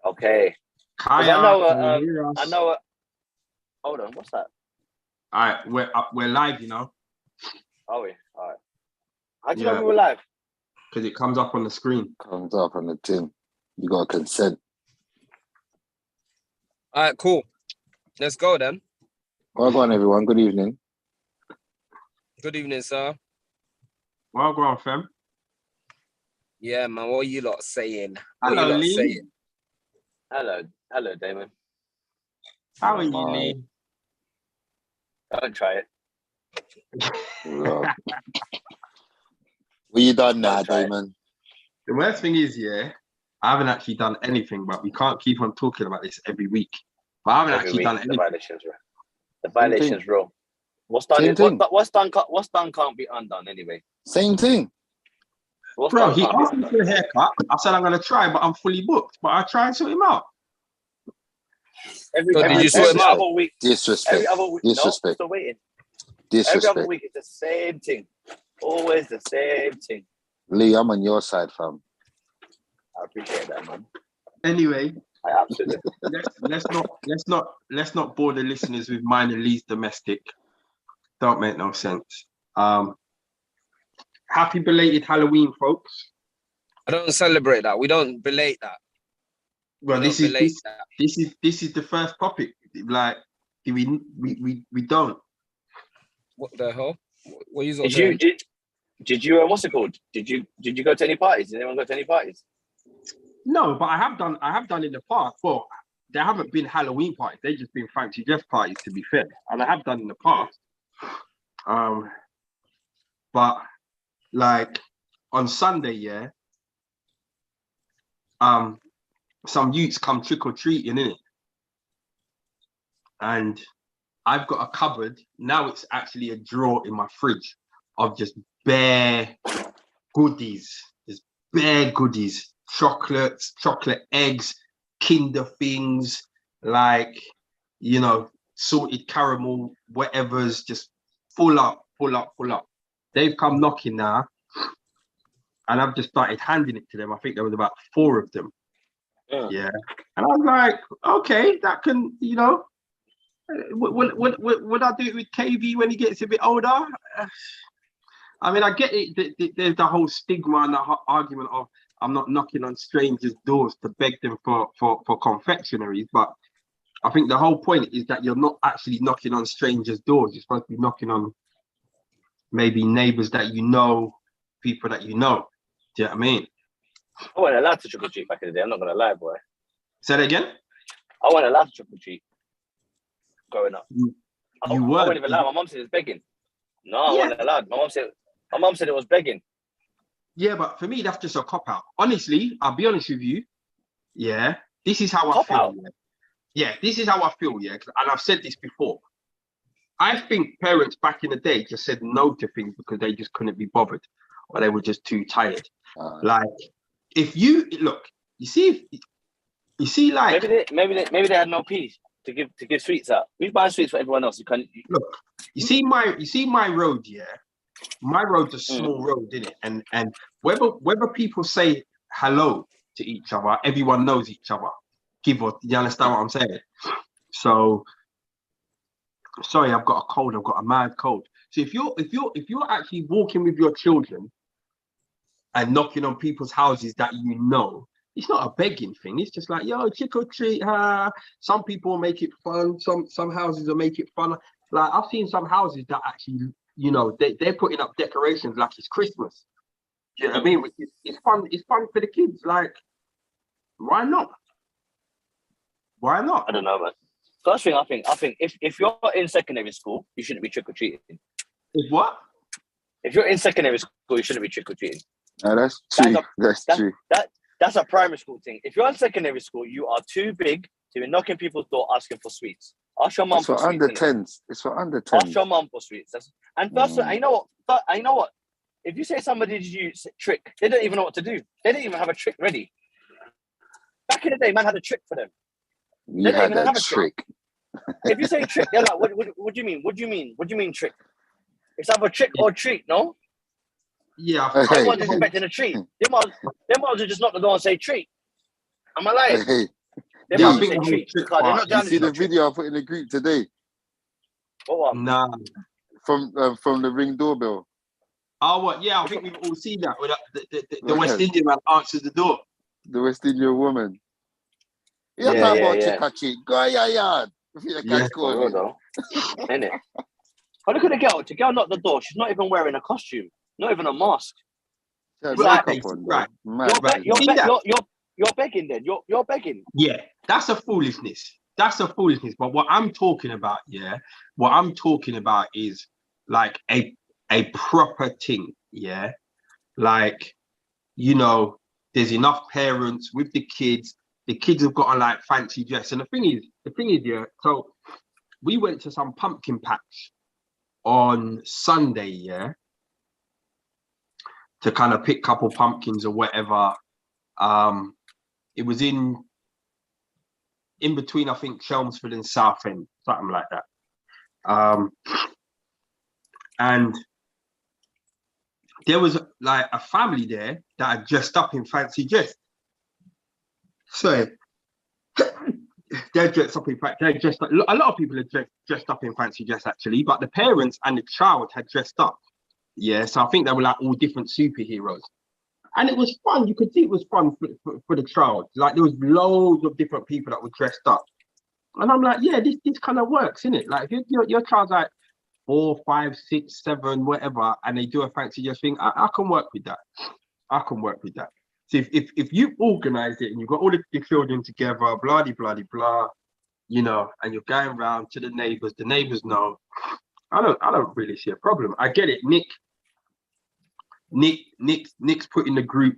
Okay. Kaya, I know. Hold on, what's that? All right, we're live, you know. Are we? All right. How do you know we were live? Because it comes up on the screen. Comes up on the tin. You got consent. All right, cool. Let's go then. Well, go on, everyone. Good evening. Good evening, sir. Well, go on, fam. Yeah, man. What are you lot saying? Hello, Lee. Hello, Damon. How are you, Lee? Don't try it. What you done now, Damon? The worst thing is, I haven't actually done anything, but we can't keep on talking about this every week. But I haven't actually done anything. The violation's real. What's done can't be undone anyway. Same thing. Bro, he asked me for a haircut. I said I'm gonna try, but I'm fully booked. But I try and sort him out. Every other week. Disrespect. Every other week. Disrespect. No, still waiting. Disrespect. Every other week it's the same thing. Always the same thing. Lee, I'm on your side, fam. I appreciate that, man. Anyway, I absolutely. let's not bore the listeners with mine and Lee's domestic. Don't make no sense. Happy belated Halloween, folks. I don't celebrate that. We don't belate that. Well, this is the first topic. Like we don't. What the hell? What you did you what's it called? Did you go to any parties? Did anyone go to any parties? No, but I have done in the past. Well, there haven't been Halloween parties. They've just been fancy dress parties, to be fair. And I have done in the past. But like on Sunday, some youths come trick-or-treating, innit? And I've got a cupboard. Now it's actually a drawer in my fridge of just bare goodies. Just bare goodies. Chocolates, chocolate eggs, Kinder things, like, you know, salted caramel, whatever's just full up. They've come knocking now, and I've just started handing it to them. I think there was about 4 of them. Yeah. And I was like, okay, that can, you know, would I do it with KV when he gets a bit older? I mean, I get it. There's the whole stigma and the argument of I'm not knocking on strangers' doors to beg them for confectionaries, but I think the whole point is that you're not actually knocking on strangers' doors. You're supposed to be knocking on maybe neighbors that you know, people that you know. Do you know what I mean? I wasn't allowed to trick or treat back in the day. I'm not gonna lie, boy. Say that again? I wasn't allowed to trick or treat growing up. I wasn't even allowed. My mom said it's begging. No, I wasn't allowed. My mom said it was begging. Yeah, but for me, that's just a cop-out. Honestly, I'll be honest with you. Yeah, this is how I feel. Yeah, this is how I feel, yeah. And I've said this before. I think parents back in the day just said no to things because they just couldn't be bothered or they were just too tired. Like, if you look, you see, like maybe they had no peas to give sweets out. We buy sweets for everyone else. Look. You see my road, yeah. My road's a small road, isn't it? And whether people say hello to each other, everyone knows each other. You understand what I'm saying? So sorry, I've got a cold. I've got a mad cold. So if you're actually walking with your children and knocking on people's houses that you know, it's not a begging thing. It's just like, yo, trick or treat. Some people make it fun. Some houses will make it fun. Like, I've seen some houses that actually, you know, they're putting up decorations like it's Christmas. Do you know what I mean? It's fun. It's fun for the kids. Like, why not? Why not? I don't know, man. First thing, I think if you're in secondary school, you shouldn't be trick or treating. If what? If you're in secondary school, you shouldn't be trick or treating. No, that's true. That's true. That's a primary school thing. If you're in secondary school, you are too big to be knocking people's door asking for sweets. Ask your mum for sweets. It's for under 10s. Ask your mum for sweets. And first, I know what. If you say somebody did you trick, they don't even know what to do. They didn't even have a trick ready. Back in the day, man had a trick for them. You had a trick. If you say trick, they're like, what do you mean? What do you mean? What do you mean trick? It's either trick or treat, no? Yeah. Everyone's expecting a treat. They might as well just knock the door and say treat. I'm alive. Hey, They Yeah, I must think say the whole treat. trick Because they're part not you down is see to the no trick. video I put in the group today What one? nah. from the Ring doorbell? Oh, what? Yeah, I think we've all seen that. With the West Right. Indian man answers the door. The West Indian woman. You Yeah, talk yeah, about yeah. chick a cheat. Go your yard. If you Yeah. catch For real COVID. though. Ain't it? Oh, look at the girl. The girl knocked the door. She's not even wearing a costume. Not even a mask. She had It's like, makeup on Right. though. Mad. Right. You see that? you're begging then. You're begging. Yeah, that's a foolishness. That's a foolishness. But what I'm talking about, yeah, what I'm talking about is like a proper thing, yeah. Like, you know, there's enough parents with the kids. The kids have got on like fancy dress. And the thing is, yeah, so we went to some pumpkin patch on Sunday, yeah, to kind of pick a couple pumpkins or whatever. It was in between, I think, Chelmsford and Southend, something like that. And there was like a family there that had dressed up in fancy dress. So they're dressed up in they're dressed up. A lot of people are dressed up in fancy dress actually, but the parents and the child had dressed up. Yeah, so I think they were like all different superheroes. And it was fun. You could see it was fun for the child. Like there was loads of different people that were dressed up. And I'm like, yeah, this kind of works, innit? Like if your child's like 4, 5, 6, 7, whatever, and they do a fancy dress thing, I can work with that. I can work with that. So if you organize it and you've got all the children together, blah blah blah, you know, and you're going around to the neighbors know. I don't really see a problem. I get it. Nick's put in the group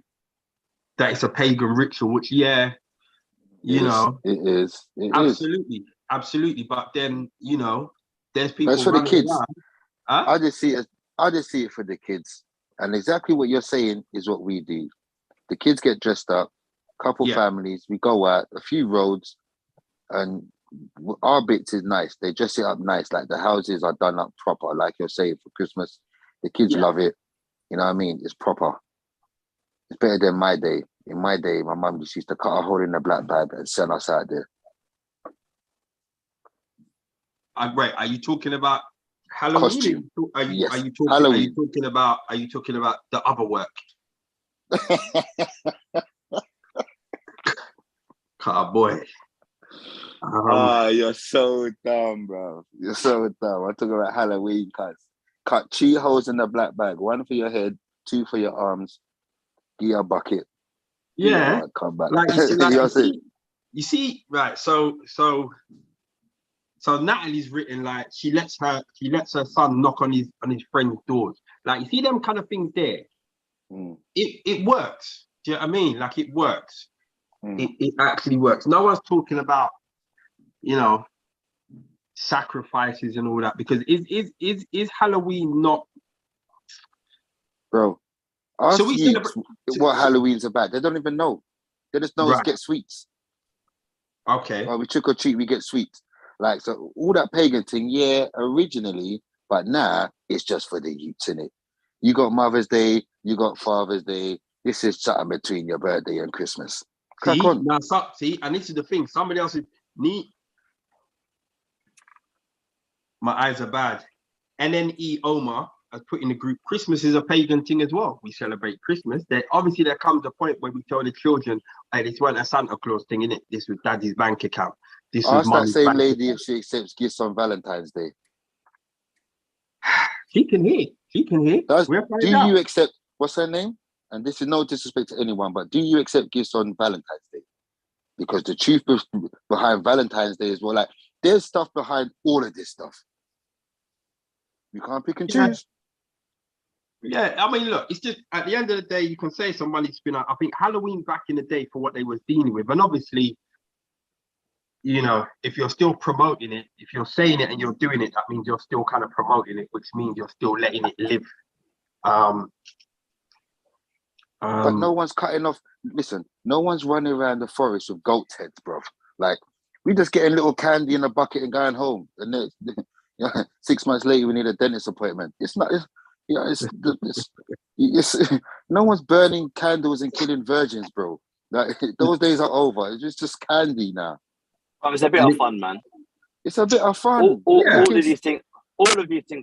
that it's a pagan ritual, which you know, it is. absolutely. But then, you know, there's people That's for the running kids. around. Huh? I just see it for the kids. And exactly what you're saying is what we do. The kids get dressed up, couple families, we go out, a few roads, and our bits is nice. They dress it up nice, like the houses are done up proper, like you're saying for Christmas. The kids love it. You know what I mean? It's proper. It's better than my day. In my day, my mum just used to cut a hole in the black bag and send us out there. Right. Are you talking about Halloween? Costume. Yes. Are you talking about the other work? Boy. You're so dumb, bro. You're so dumb. I talk about Halloween cuts. Cut 3 holes in the black bag. 1 for your head, 2 for your arms. Give you a bucket. Yeah. Come back. Like you see, right. So Natalie's written like she lets her son knock on his friend's doors. Like you see them kind of things there. It works. Do you know what I mean? Like it works. It actually works. No one's talking about, you know, sacrifices and all that, because is Halloween not, bro? Ask so we youths what Halloween's about. They don't even know. They just know it's get sweets. Okay. Or we trick or treat, we get sweets. Like, so all that pagan thing, originally, but now it's just for the youths, innit? You got Mother's Day, you got Father's Day. This is something between your birthday and Christmas. Crack on. Now, and this is the thing. Somebody else is neat. My eyes are bad. NNE Omar has put in the group, Christmas is a pagan thing as well. We celebrate Christmas. There comes a point where we tell the children, hey, this wasn't a Santa Claus thing, innit? This was daddy's bank account. This was Ask that mommy's same bank lady account. if she accepts gifts on Valentine's Day. She can hear. Do you accept, what's her name? And this is no disrespect to anyone, but do you accept gifts on Valentine's Day? Because the truth behind Valentine's Day is, well, like, there's stuff behind all of this stuff. You can't pick and choose. Yeah, I mean, look, it's just at the end of the day, you can say some money's been out. I think Halloween back in the day for what they were dealing with, and obviously, you know, if you're still promoting it, if you're saying it and you're doing it, that means you're still kind of promoting it, which means you're still letting it live. But no one's cutting off. Listen, no one's running around the forest with goat heads, bro. Like, we just getting little candy in a bucket and going home. And then 6 months later, we need a dentist appointment. It's not. It's no one's burning candles and killing virgins, bro. Like, those days are over. It's just candy now. But it's a bit of fun, man. It's a bit of fun. All of these things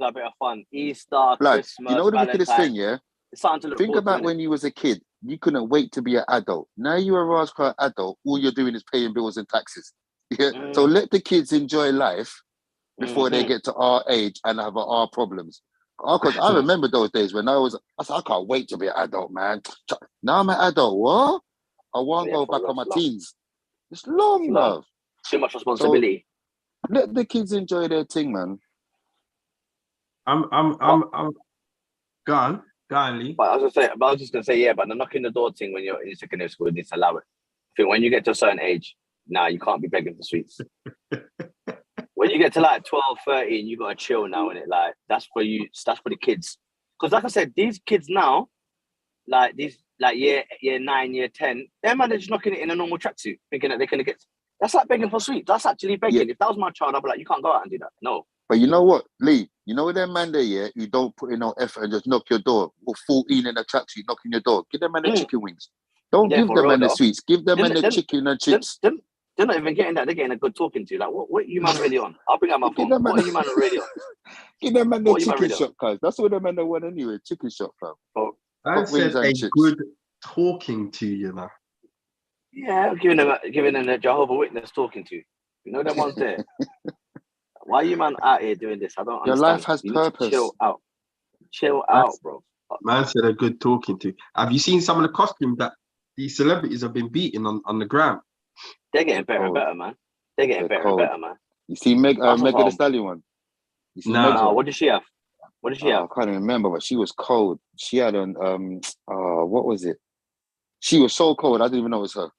are a bit of fun. Easter, Christmas, you know the wickedest Valentine's. thing, yeah? It's something to look Think forward about to, when you was a kid. You couldn't wait to be an adult. Now you're a Rascal adult. All you're doing is paying bills and taxes. Yeah. So let the kids enjoy life before they get to our age and have our problems. Because I remember those days when I said, I can't wait to be an adult, man. Now I'm an adult. What? I won't go back on my teens. It's long, love. Too much responsibility. So let the kids enjoy their thing, man. I'm gone, Lee. But I was just gonna say, yeah, but the knocking the door thing when you're in secondary school, it needs to allow it. I think when you get to a certain age, now you can't be begging for sweets. When you get to like 12, 13, you gotta chill now, innit? Like that's for the kids. Because like I said, these kids now, like these like year 9, year 10, them man are just knocking it in a normal tracksuit, thinking that they're gonna get. That's like begging for sweets. That's actually begging. Yeah. If that was my child, I'd be like, you can't go out and do that. No. But you know what, Lee? You know them man there, yeah? You don't put in no effort and just knock your door. Or 14 in a tracksuit knocking your door. Give them man the chicken wings. Don't give them man the sweets. Give them man the chicken and chips. They're not even getting that. They're getting a good talking to. Like, what are you man really on? I'll bring out my phone. What are you man really on? Give them man the chicken shop, cuz. That's what them man they want anyway. Chicken shop, fam. Oh, I said a good talking to, you know. Yeah, giving them a Jehovah's Witness talking to. You know them ones there. Why are you man out here doing this? I don't understand. Your life has purpose. Chill out, bro. Man said a good talking to. Have you seen some of the costumes that these celebrities have been beating on the gram? They're getting better and better, man. They're getting better and better, man. You see Megan Thee Stallion one? No. What did she have? What did she have? I can't even remember, but she was cold. She had what was it? She was so cold. I didn't even know it was her.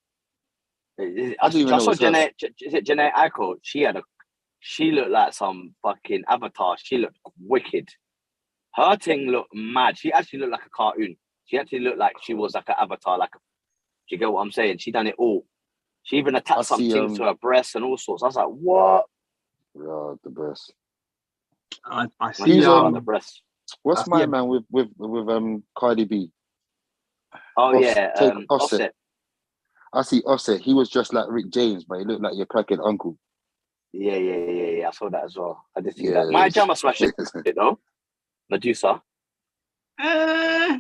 I saw Janae. Is it Janae Aiko? She looked like some fucking avatar. She looked wicked. Her thing looked mad. She actually looked like a cartoon. She actually looked like she was like an avatar. Do you get what I'm saying? She done it all. She even attached some things to her breasts and all sorts. I was like, what? Yeah, the breast. I see the breast. What's my man with Cardi B? Oh yeah, Offset. I see Offset. He was just like Rick James, but he looked like your crackhead uncle. Yeah. I saw that as well. I did see that. My Jama smashed it, you know? Medusa. I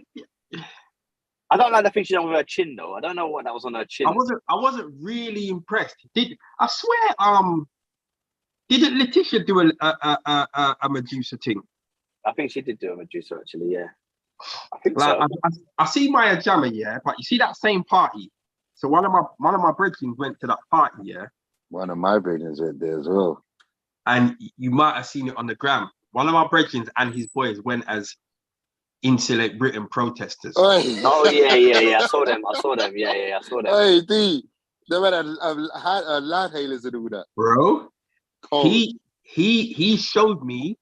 don't like the thing she done with her chin though. I don't know what that was on her chin. I wasn't really impressed. I swear didn't Letitia do a Medusa thing? I think she did do a Medusa actually, yeah. I think so. I see Maya Jama, yeah, but you see that same party. So one of my brethren went to that party, yeah. One of my brethren went there as well. And you might have seen it on the gram. One of my brethren and his boys went as Insulate Britain protesters. Oh yeah. I saw them. Yeah, I saw them. Hey, D, they went had loud hailers and all that. Bro, he showed me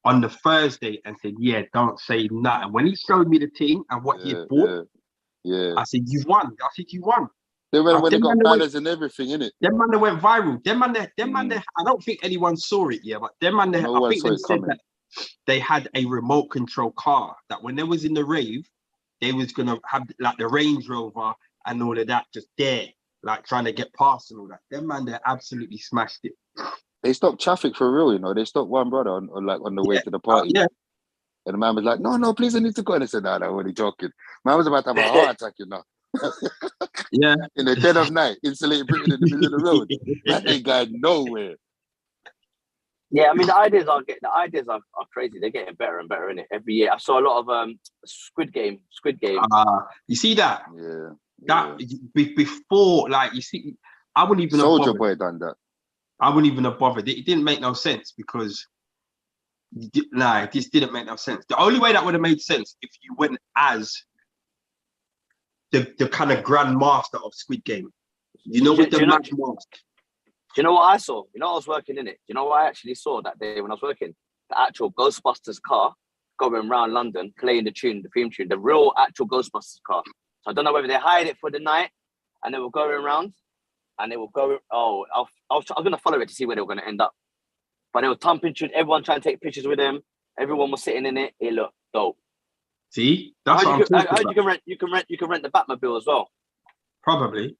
on the Thursday and said, yeah, don't say nothing. When he showed me the thing and what he bought, I said, you won. They went when they got banners and everything, innit? Them man, they went viral. Them man, I don't think anyone saw it yet, but them man, I think they said that they had a remote control car that when they was in the rave, they was gonna have like the Range Rover and all of that just there, like trying to get past and all that. Them man, they absolutely smashed it. They stopped traffic for real, you know. They stopped one brother on the way to the party. And the man was like, no, please, I need to go. And I said, no, I'm only joking. Man was about to have a heart attack, you know. In the dead of night, Insulated Britain in the middle of the road. That ain't going nowhere. Yeah, I mean the ideas are crazy. They're getting better and better in it every year. I saw a lot of Squid Game. You see that? Yeah. That before, like you see, I wouldn't even Soldier Boy done that. I wouldn't even have bothered. It didn't make no sense because it just didn't make no sense. The only way that would have made sense if you went as the kind of Grand Master of Squid Game. You know, with the match mask. Do you know what I saw? You know, I was working in it. You know what I actually saw that day when I was working? The actual Ghostbusters car going around London, playing the theme tune, the real actual Ghostbusters car. So I don't know whether they hired it for the night and they were going around and they were going, I was going to follow it to see where they were going to end up. But they were thumping through, everyone trying to take pictures with them. Everyone was sitting in it. It looked dope. See? That's what I'm talking about. You can rent the Batmobile as well. Probably.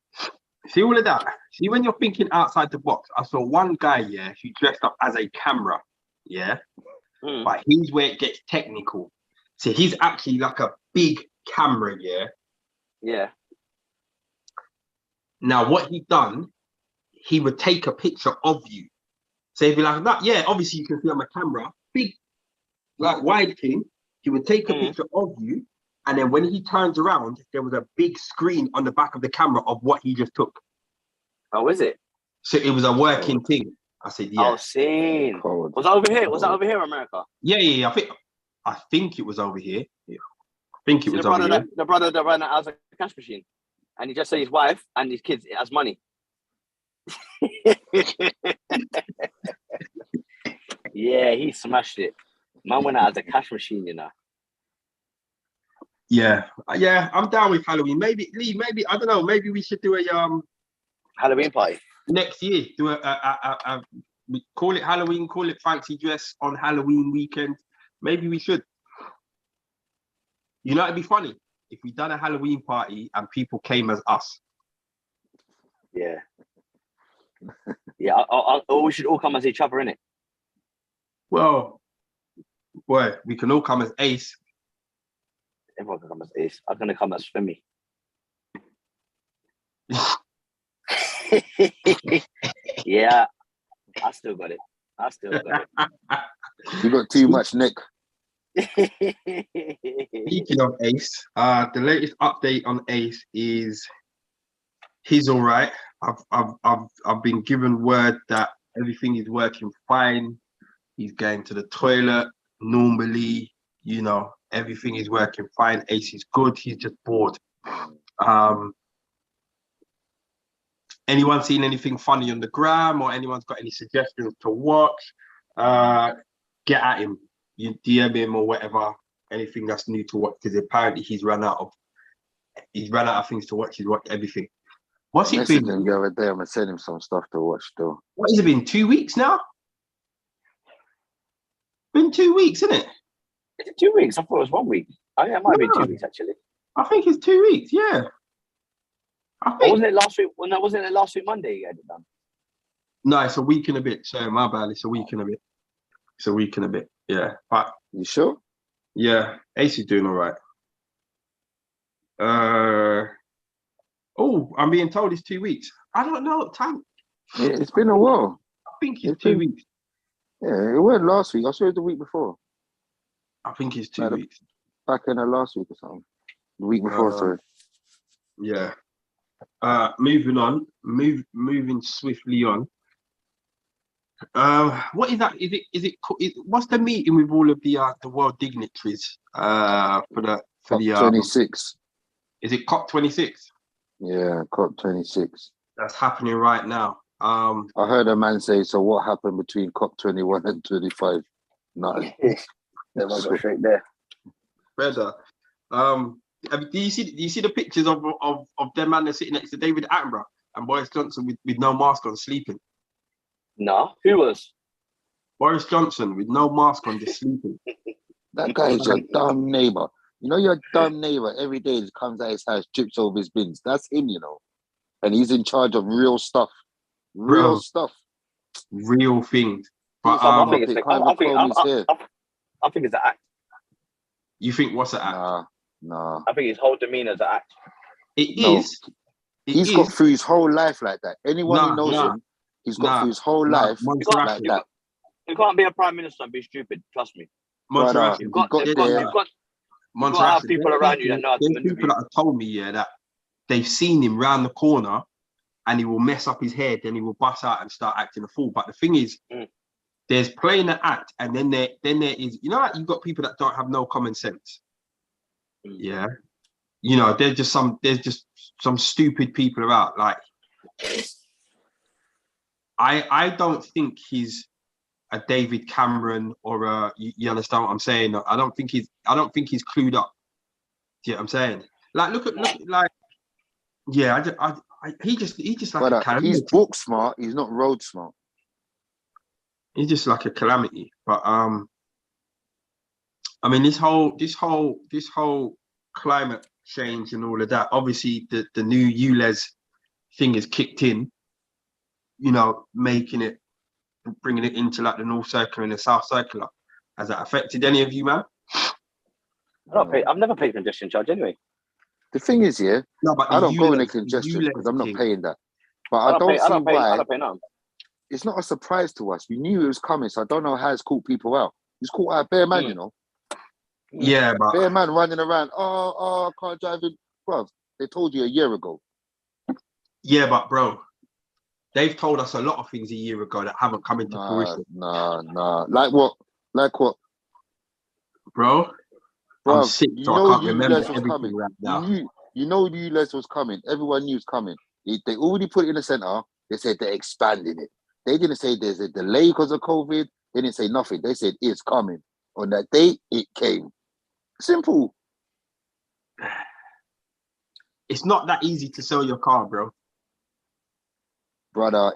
See all of that. See, when you're thinking outside the box, I saw one guy, yeah, who dressed up as a camera, yeah, but here's where it gets technical. So he's actually like a big camera, yeah. Yeah. Now, what he done, he would take a picture of you. So he'd be like that, yeah, obviously you can see on my camera, big, like wide thing. He would take a picture of you, and then when he turns around, there was a big screen on the back of the camera of what he just took. Oh, is it? So it was a working thing. I said, yeah. Oh, seen. Was that over here? Was that over here, America? Yeah. I think it was over here. Yeah. I think it was over here. The brother that ran out as a cash machine, and he just said his wife and his kids as money. Yeah, he smashed it. Man went out as a cash machine, you know. Yeah, I'm down with Halloween. Maybe Lee, maybe I don't know. Maybe we should do a Halloween party next year. Do a we call it Halloween, call it fancy dress on Halloween weekend. Maybe we should. You know, it'd be funny if we done a Halloween party and people came as us. Yeah. Yeah, we should all come as each other, innit? Well, boy, we can all come as Ace. Everyone can come as Ace. I'm gonna come as Femi. Yeah, I still got it. You got too much, Nick. Speaking of Ace, the latest update on Ace is he's all right. I've been given word that everything is working fine. He's going to the toilet normally. You know, everything is working fine. Ace is good. He's just bored. Anyone seen anything funny on the gram, or anyone's got any suggestions to watch? Get at him. You DM him or whatever. Anything that's new to watch, because apparently he's run out of things to watch. He's watched everything. What's it been? The other day, I'm gonna send him some stuff to watch still. What has it been? 2 weeks now? Been 2 weeks, isn't it? Is it 2 weeks? I thought it was 1 week. I think it might be 2 weeks actually. I think it's 2 weeks. Yeah. Wasn't it last week? Well, no, wasn't it last week Monday you had it done? No, it's a week and a bit. Sorry, my bad. It's a week and a bit. It's a week and a bit. Yeah. But you sure? Yeah, Ace is doing all right. Oh, I'm being told it's 2 weeks. I don't know. Time. Yeah, it's been a while. I think it's 2 weeks. Yeah, it wasn't last week. I saw it the week before. I think it's 2 weeks. Back in the last week or something. The week before, sorry. Yeah. Moving on. Moving swiftly on. What is that? Is it what's the meeting with all of the world dignitaries for the COP26? Is it COP26? Yeah, COP26. That's happening right now. I heard a man say, so what happened between COP21 and 25? Nothing. Go straight there. Better. Do you see the pictures of them man that's sitting next to David Attenborough and Boris Johnson with no mask on sleeping? No, who was? Boris Johnson with no mask on, just sleeping. That guy is your dumb neighbor. You know your dumb neighbor every day he comes at his house, trips over his bins. That's him, you know. And he's in charge of real stuff. Real stuff. Real things. But I think it's an act. You think what's an act? Nah. I think his whole demeanor is an act. He's got through his whole life like that. Anyone who knows him, he's got through his whole life like that. You can't be a prime minister and be stupid. Trust me. You've got to have people around you that know how to maneuver. People that have told me, that they've seen him round the corner and he will mess up his head, then he will bust out and start acting a fool. But the thing is, there's playing an act, and then there is, like you've got people that don't have no common sense. Yeah. There's just some stupid people about. Like, I don't think he's a David Cameron or a, you understand what I'm saying? I don't think he's clued up. Do you know what I'm saying? Like, look, he's just like a calamity. He's book smart. He's not road smart. He's just like a calamity. But I mean, this whole climate change and all of that. Obviously, the new ULEZ thing is kicked in, you know, bringing it into like the North Circular and the South Circular. Has that affected any of you, man? I've never paid congestion charge anyway. The thing is, yeah, No, but I don't go in a ULEZ congestion because I'm not thing. paying that. But I don't see I why. don't pay none. It's not a surprise to us. We knew it was coming, so I don't know how it's caught people out. It's caught out bare man, you know. Yeah, but Bare man running around. Oh, I can't drive in. Bro, they told you a year ago. yeah, but bro, they've told us a lot of things a year ago that haven't come into fruition. Nah. Like what? Bro, Bro, I'm sick, so I can't remember everything right now. You know the ULEZ was coming. Everyone knew it's coming. They already put it in the center. They said they're expanding it. They didn't say there's a delay because of COVID. They didn't say nothing. They said it's coming. On that day, it came. Simple. It's not that easy to sell your car, bro. Brother,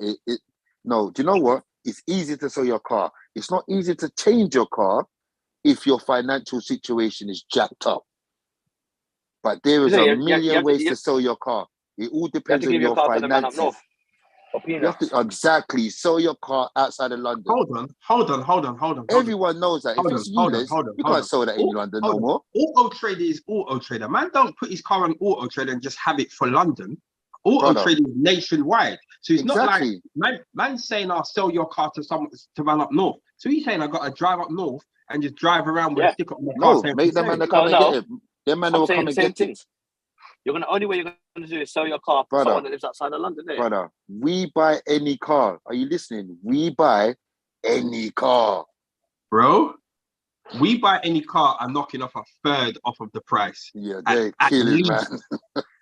no, do you know what? It's easy to sell your car. It's not easy to change your car if your financial situation is jacked up. But there is a million ways to sell your car. It all depends on your finances. You have to exactly sell your car outside of London. Hold on. Everyone knows that. If it's ULEZ, you can't sell that in London no more. Auto Trader is Auto Trader. Man, don't put his car on Auto Trader and just have it for London. Auto Trader is nationwide. So it's not like man's saying I'll sell your car to someone to run up north. So he's saying I got to drive up north and just drive around with a stick up my car. No, make them man to come and get it. Them man will come and get it. Only way you're gonna do is sell your car for someone that lives outside of London. Brother, we buy any car. Are you listening? We buy any car. Bro, we buy any car and knocking off a third off of the price. Yeah, they're killing, man.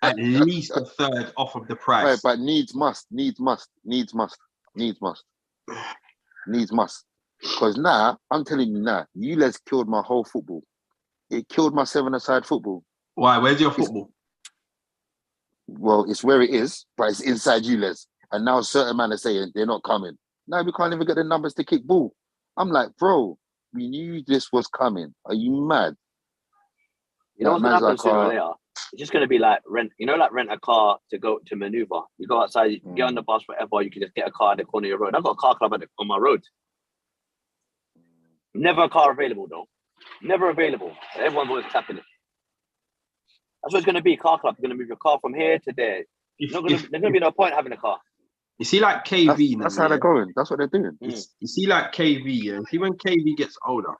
At least a third off of the price. Right, but needs must. Because now, I'm telling you now, ULEZ killed my whole football. It killed my 7-a-side football. Why? Where's your football? Well, it's where it is, but it's inside ULEZ. And now certain men are saying they're not coming. Now we can't even get the numbers to kick ball. I'm like, bro, we knew this was coming. Are you mad? You know what's going to happen sooner or later? It's just going to be like rent a car to go to maneuver. You go outside, you get on the bus, whatever, you can just get a car at the corner of your road. I've got a car club on my road. Never a car available, though. Never available. Everyone's always tapping it. That's what it's going to be. Car club. You're going to move your car from here to there. There's going to be no point having a car. You see, like KV. That's how they're going. That's what they're doing. You see, like KV. Yeah? See, when KV gets older,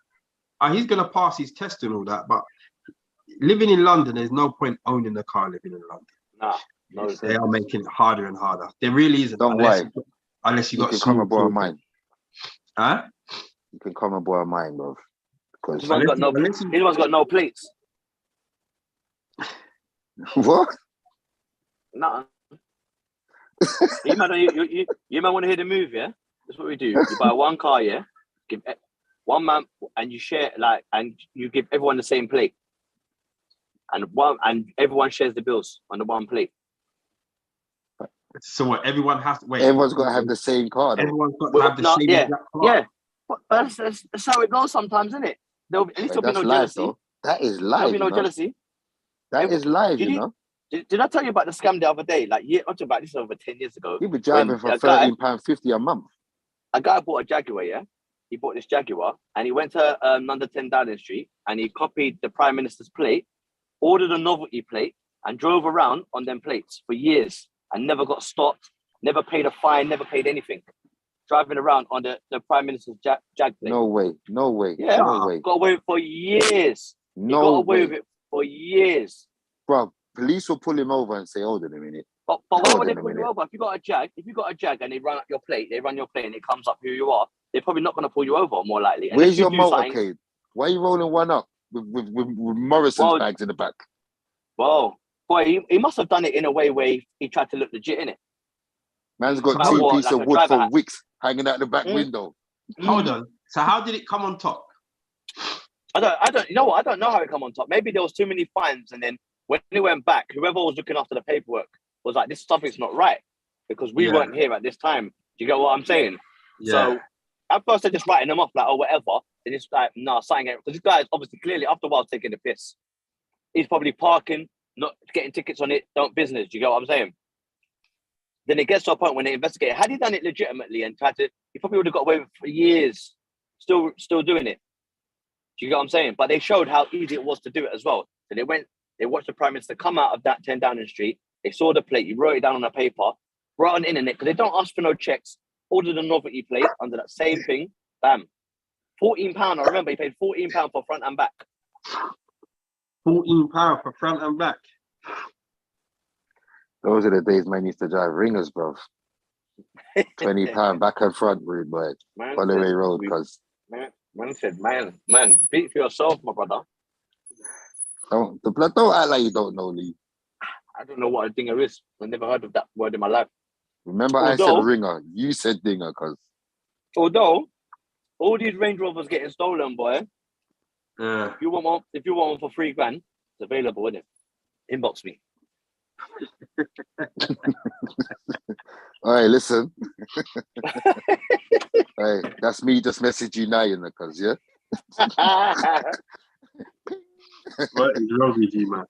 he's going to pass his test and all that. But living in London, there's no point owning a car living in London. No. They are making it harder and harder. There really isn't. Don't worry. Unless you got can come and borrow mine. Huh? You can come and borrow mine, bro. This one's got no plates. What? Nah. You might want to hear the move, yeah? That's what we do. You buy one car, yeah? Give one man, and you share, and you give everyone the same plate. And everyone shares the bills on the one plate. So what? Everyone has to wait. Everyone's got to have the same car. Everyone's got to have the same exact car. Yeah. But that's how it goes sometimes, isn't it? At least there'll be no jealousy. Though. That is live. There'll be no jealousy. That is live, you know. Did I tell you about the scam the other day? I'm talking about this over 10 years ago. He was driving for £13.50 a month. A guy bought a Jaguar, yeah? He bought this Jaguar and he went to number 10 Downing Street and he copied the Prime Minister's plate, ordered a novelty plate and drove around on them plates for years and never got stopped, never paid a fine, never paid anything. Driving around on the Prime Minister's Jag plate. No way. Yeah, no way. Got away with it for years. No got away with it for years. Bro, police will pull him over and say, hold on a minute. But why would they pull you over? If you got a Jag and they run your plate and it comes up who you are, they're probably not going to pull you over, more likely. And where's your motorcade? Why are you rolling one up with Morrison's bags in the back? Well, boy, he must have done it in a way where he tried to look legit, innit? Man's got two pieces of wood for wicks hanging out the back window. Hold on. So how did it come on top? I don't. You know what? I don't know how it come on top. Maybe there was too many fines, and then when it went back, whoever was looking after the paperwork was like, "This stuff is not right," because we weren't here at this time. Do you get what I'm saying? Yeah. So at first they're just writing them off like, "Oh, whatever." Then it's like, "No, signing it," because this guy is obviously clearly after a while taking the piss. He's probably parking not getting tickets on it, don't business. Do you get what I'm saying? Then it gets to a point when they investigate. Had he done it legitimately and tried to, he probably would have got away with it for years, still doing it. Do you get what I'm saying? But they showed how easy it was to do it as well. So they watched the Prime Minister come out of that 10 Downing Street. They saw the plate, you wrote it down on a paper, brought on the internet, because they don't ask for no checks, ordered a novelty plate under that same thing, bam. £14, I remember he paid £14 for front and back. £14 for front and back. Those are the days man used to drive ringers, bro. £20 back and front, rude boy. Holloway Road, cause man said, man, beat for yourself, my brother. don't act like you don't know, Lee. I don't know what a dinger is. I've never heard of that word in my life. Remember, I said ringer. You said dinger, cause. Although all these Range Rovers getting stolen, boy. If you want one for £3,000, it's available, isn't it? Inbox me. All right, listen. Hey, that's me just message you now, you know, cause yeah. What is wrong with you, man?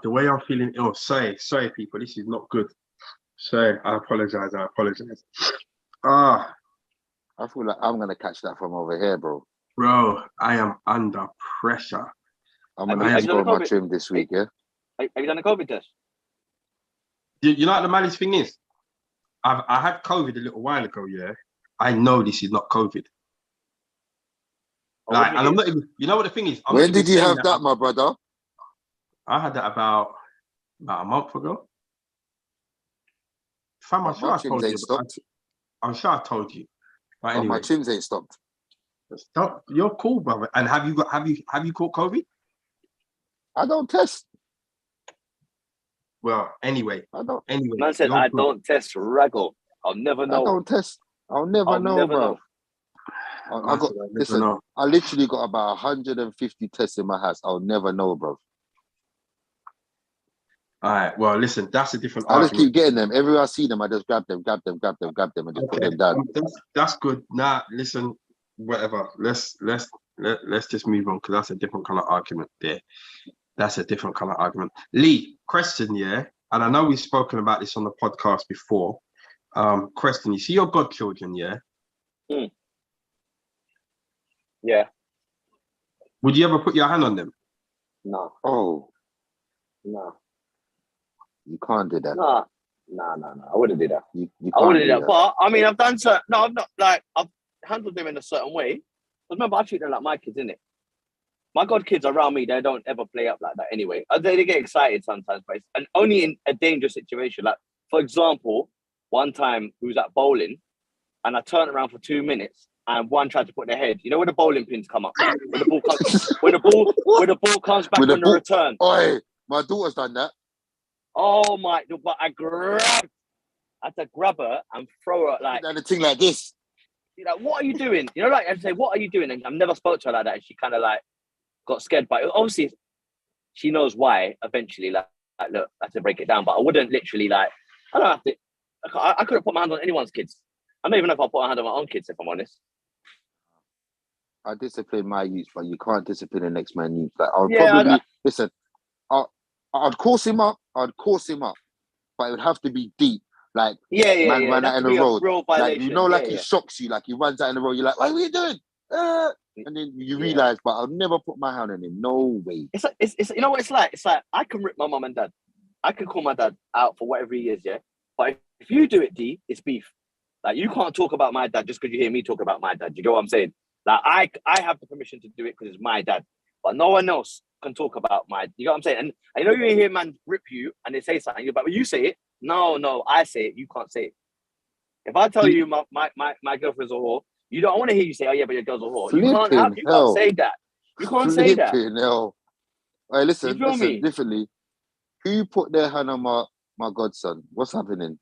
The way I'm feeling ill. Sorry, people. This is not good. Sorry, I apologize. I feel like I'm gonna catch that from over here, bro. Bro, I am under pressure. I'm gonna go on my trim this week, yeah? Have you done a COVID test? You know what the maddest thing is? I had COVID a little while ago, yeah? I know this is not COVID. Like, and I'm not even, you know what the thing is? When did you have that, my brother? I had that about a month ago. Fam, I'm sure I told you. I'm sure I told you. But anyway, my trims ain't stopped. Stop. You're cool, brother. And have you caught COVID? I don't test. Well, anyway. Anyway. Man said, I don't test raggle. I'll never know. I don't test. I'll never know, bro. I literally got about 150 tests in my house. I'll never know, bro. All right. Well, listen, that's a different I argument. just keep getting them. Everywhere I see them, I just grab them, and just put them down. That's good. Nah, listen, whatever. Let's just move on, because that's a different kind of argument there. That's a different kind of argument. Lee, question, yeah? And I know we've spoken about this on the podcast before. Question, you see your godchildren, yeah? Yeah. Would you ever put your hand on them? No. Oh. No. You can't do that. No. I wouldn't do that. I wouldn't do that. But I mean, I've done certain. No, I've not. Like, I've handled them in a certain way. But remember, I treat them like my kids, innit? My god kids around me, they don't ever play up like that anyway. They get excited sometimes, but and only in a dangerous situation. Like, for example, one time we was at bowling, and I turned around for 2 minutes, and one tried to put their head. You know where the bowling pins come up? Where the ball comes back on the return. Oi, my daughter's done that. Oh my! But I had to grab her and throw her like. Done a thing like this. You're like, what are you doing? You know, like I'd say, what are you doing? And I've never spoke to her like that. And she kind of like got scared. But obviously, she knows why. Eventually, like look, I had to break it down. But I wouldn't literally like. I don't have to. I couldn't put my hand on anyone's kids. I don't even know if I'll put my hand on my own kids, if I'm honest. I discipline my youth, but you can't discipline the next man's youth. Like, listen. I'd course him up, but it would have to be deep. Like, man ran out in the road. Like, you know, like, he shocks you, like, he runs out in the road, you're like, what are you doing? And then you realise, but I'll never put my hand on him. No way. It's you know what it's like? It's like, I can rip my mum and dad. I can call my dad out for whatever he is, yeah? But if you do it, D, it's beef. Like, you can't talk about my dad just because you hear me talk about my dad. You get what I'm saying? Like, I have the permission to do it because it's my dad. But no one else can talk about you know what I'm saying? And I know you hear man rip you and they say something, but when you say it, no, I say it, you can't say it. If I tell you my girlfriend's a whore, you don't want to hear you say, oh yeah, but your girl's a whore. You can't say that. You can't say that. Hell. All right, listen me? Differently. Who put their hand on my godson? What's happening?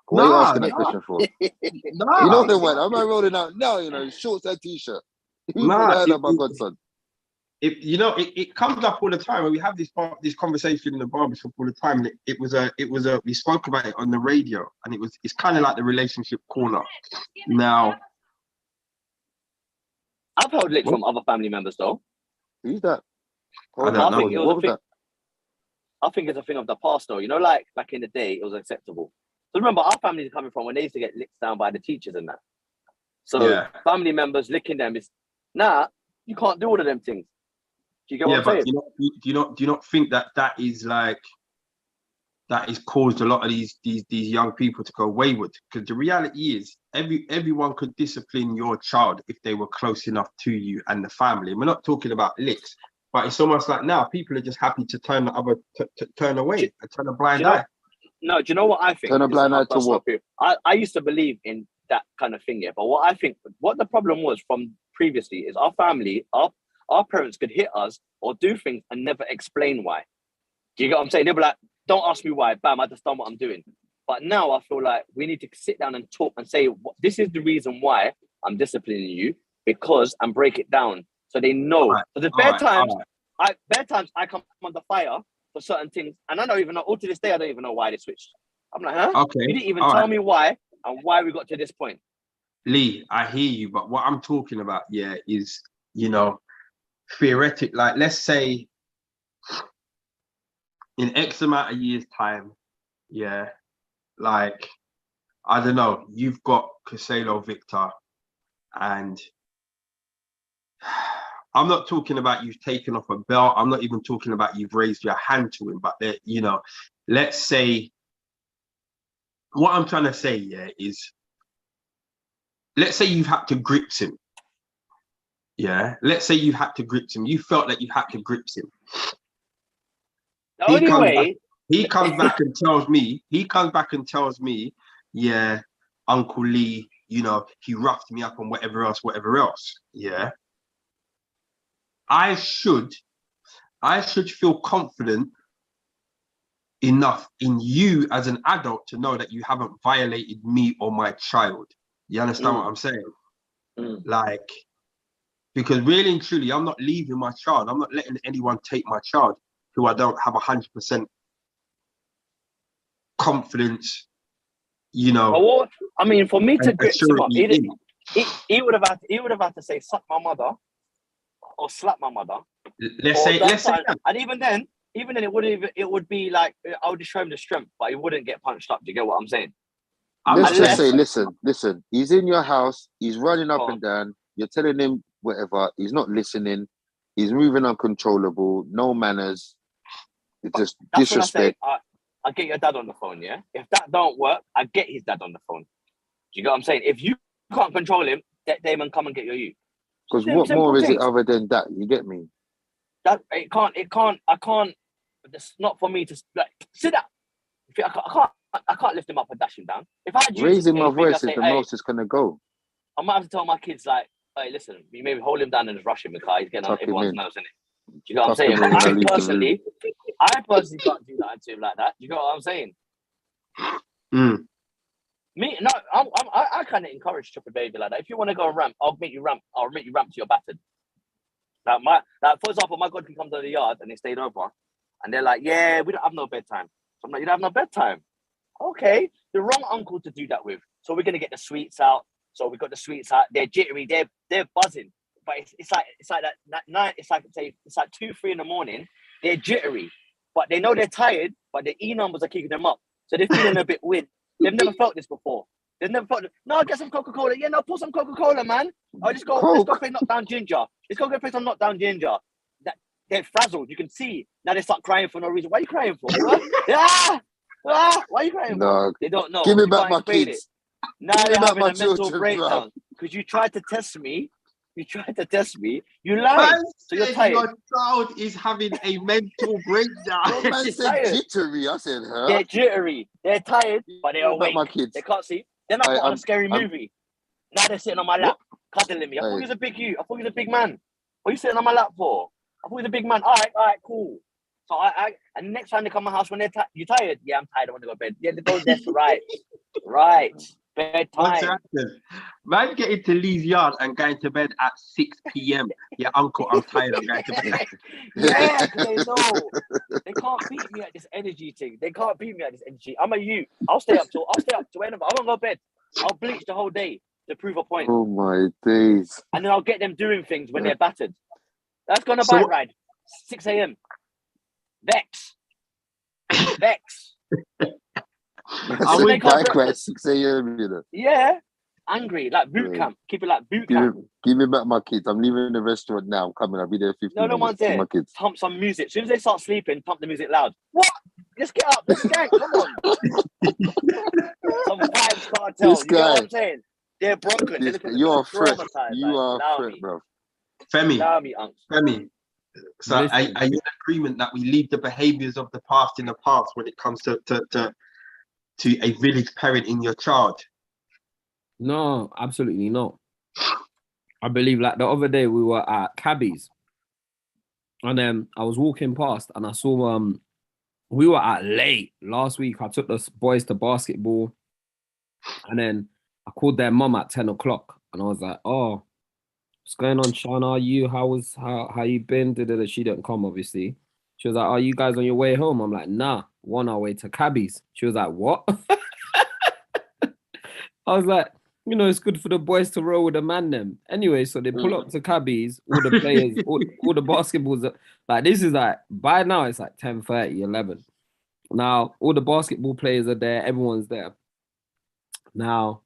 What are you asking that question for? You know the one. I'm not rolling out now, you know, shorts and t-shirt. Who put their hand on my godson? It comes up all the time, and we have this conversation in the barbershop all the time. And we spoke about it on the radio, and it's kind of like the relationship corner. Now, I've held lick from other family members though. Who's that? I don't know. think it was a thing. I think it's a thing of the past, though. You know, like back in the day, it was acceptable. So remember, our families are coming from when they used to get licked down by the teachers and that. So family members licking them is you can't do all of them things. Do you get what I'm saying? Do you not think that is like that has caused a lot of these young people to go wayward? Because the reality is everyone could discipline your child if they were close enough to you and the family. We're not talking about licks, but it's almost like now people are just happy to turn turn away and turn a blind eye. No, do you know what I think? Turn a blind eye to what? I used to believe in that kind of thing, yeah. But what the problem was from previously is our family, our parents could hit us or do things and never explain why. Do you get what I'm saying? They'll be like, don't ask me why, bam, I just done what I'm doing. But now I feel like we need to sit down and talk and say, this is the reason why I'm disciplining you, because, and break it down so they know. So there's bare times I come under fire for certain things, and I don't even know, all to this day, I don't even know why they switched. I'm like, huh? Okay. You didn't even tell me why and why we got to this point. Lee, I hear you, but what I'm talking about, is, theoretic, like, let's say in X amount of years' time, like, I don't know, you've got Caselo Victor, and I'm not talking about you've taken off a belt. I'm not even talking about you've raised your hand to him, but let's say, what I'm trying to say, is, let's say you've had to grip him. Yeah, let's say you had to grip him. You felt that you had to grip him. He comes back and tells me, Uncle Lee, he roughed me up and whatever else. Yeah. I should feel confident enough in you as an adult to know that you haven't violated me or my child. You understand what I'm saying? Like, because really and truly, I'm not leaving my child. I'm not letting anyone take my child who I don't have 100% confidence, Well, I mean, for me to grip him up, he would have had to say, suck my mother or slap my mother. Let's say that. And even then it would be like, I would just show him the strength, but he wouldn't get punched up. Do you get what I'm saying? Let's just say, listen, he's in your house, he's running up and down, you're telling him whatever, he's not listening, he's moving uncontrollable, no manners, it's just disrespect. I get your dad on the phone, yeah? If that don't work, I get his dad on the phone. Do you get what I'm saying? If you can't control him, let Damon come and get your you. Because what more is it other than that? You get me? I can't, it's not for me to, like, sit down. I can't lift him up and dash him down. If I raising my voice is the most it's gonna go. I might have to tell my kids, like, hey, listen, you maybe hold him down and just rush him because he's getting on everyone's nerves, isn't it? Do you know what I'm saying? But I personally can't do that to him like that. Do you know what I'm saying? I kind of encourage triple baby like that. If you want to go and ramp, I'll make you ramp to your battered. Like for example, my God can come to the yard and they stayed over, and they're like, yeah, we don't have no bedtime. So I'm like, you don't have no bedtime? Okay, the wrong uncle to do that with. So we're gonna get the sweets out. So we got the sweets out. They're jittery. They're buzzing. But it's like that night. It's like 2-3 in the morning. They're jittery, but they know they're tired. But the E numbers are keeping them up, so they're feeling a bit weird. They've never felt this before. They've never felt. No, get some Coca-Cola. Yeah, no, pour some Coca-Cola, man. Let's go play knockdown ginger. Let's go play some knockdown ginger. They're frazzled. You can see now they start crying for no reason. Why are you crying for? Why are you crying for? They don't know. Give me back my kids. Now they're having a mental breakdown because you tried to test me. You lied. So you're tired. Your child is having a mental breakdown. Your man said jittery. I said, huh? They're jittery. They're tired, but they're awake. My kids. They can't see. They're not on a scary movie. Now they're sitting on my lap, cuddling me. I thought he was a big you. I thought he was a big man. What are you sitting on my lap for? I thought he was a big man. All right, cool. So and next time they come to my house when they're tired, you tired? Yeah, I'm tired. I want to go to bed. Yeah, that's right. Right. Bedtime. Man getting to Lee's yard and going to bed at 6 p.m. Yeah, uncle, I'm tired. I'm going to bed. Yeah, because they know they can't beat me at this energy thing. I'm a youth. I'll stay up to whenever. I won't go to bed. I'll bleach the whole day to prove a point. Oh my days. And then I'll get them doing things when they're battered. That's gonna bite ride. 6 a.m. Vex. I would would make up back at breakfast. 6 a.m. You know. Yeah. Angry, like boot camp. Keep it like boot camp. Give me back my kids. I'm leaving the restaurant now. I'm coming. I'll be there in 15 No minutes. one's See there. my kids. Pump some music. As soon as they start sleeping, pump the music loud. What? Let's get up. Let's gang. Come on. Some vibes cartel. This You get guy. what I'm saying? They're broken. You're a threat. traumatized. You are a allow threat, me. bro. Allow me, Unc. Femi. So are you in agreement that we leave the behaviors of the past in the past when it comes to a village parent in your charge? No, absolutely not. I believe like the other day we were at Cabby's and then I was walking past and I saw we were at late last week. I took the boys to basketball and then I called their mum at 10 o'clock and I was like, oh, what's going on, Shana? How you been? She didn't come, obviously. She was like, are you guys on your way home? I'm like, nah, we're on our way to Cabby's. She was like, what? I was like, you know, it's good for the boys to roll with the man them. Anyway, so they pull up to Cabby's, all the players, all the basketballs. Like, this is like, by now it's like 10:30, 11. Now, all the basketball players are there. Everyone's there. Now,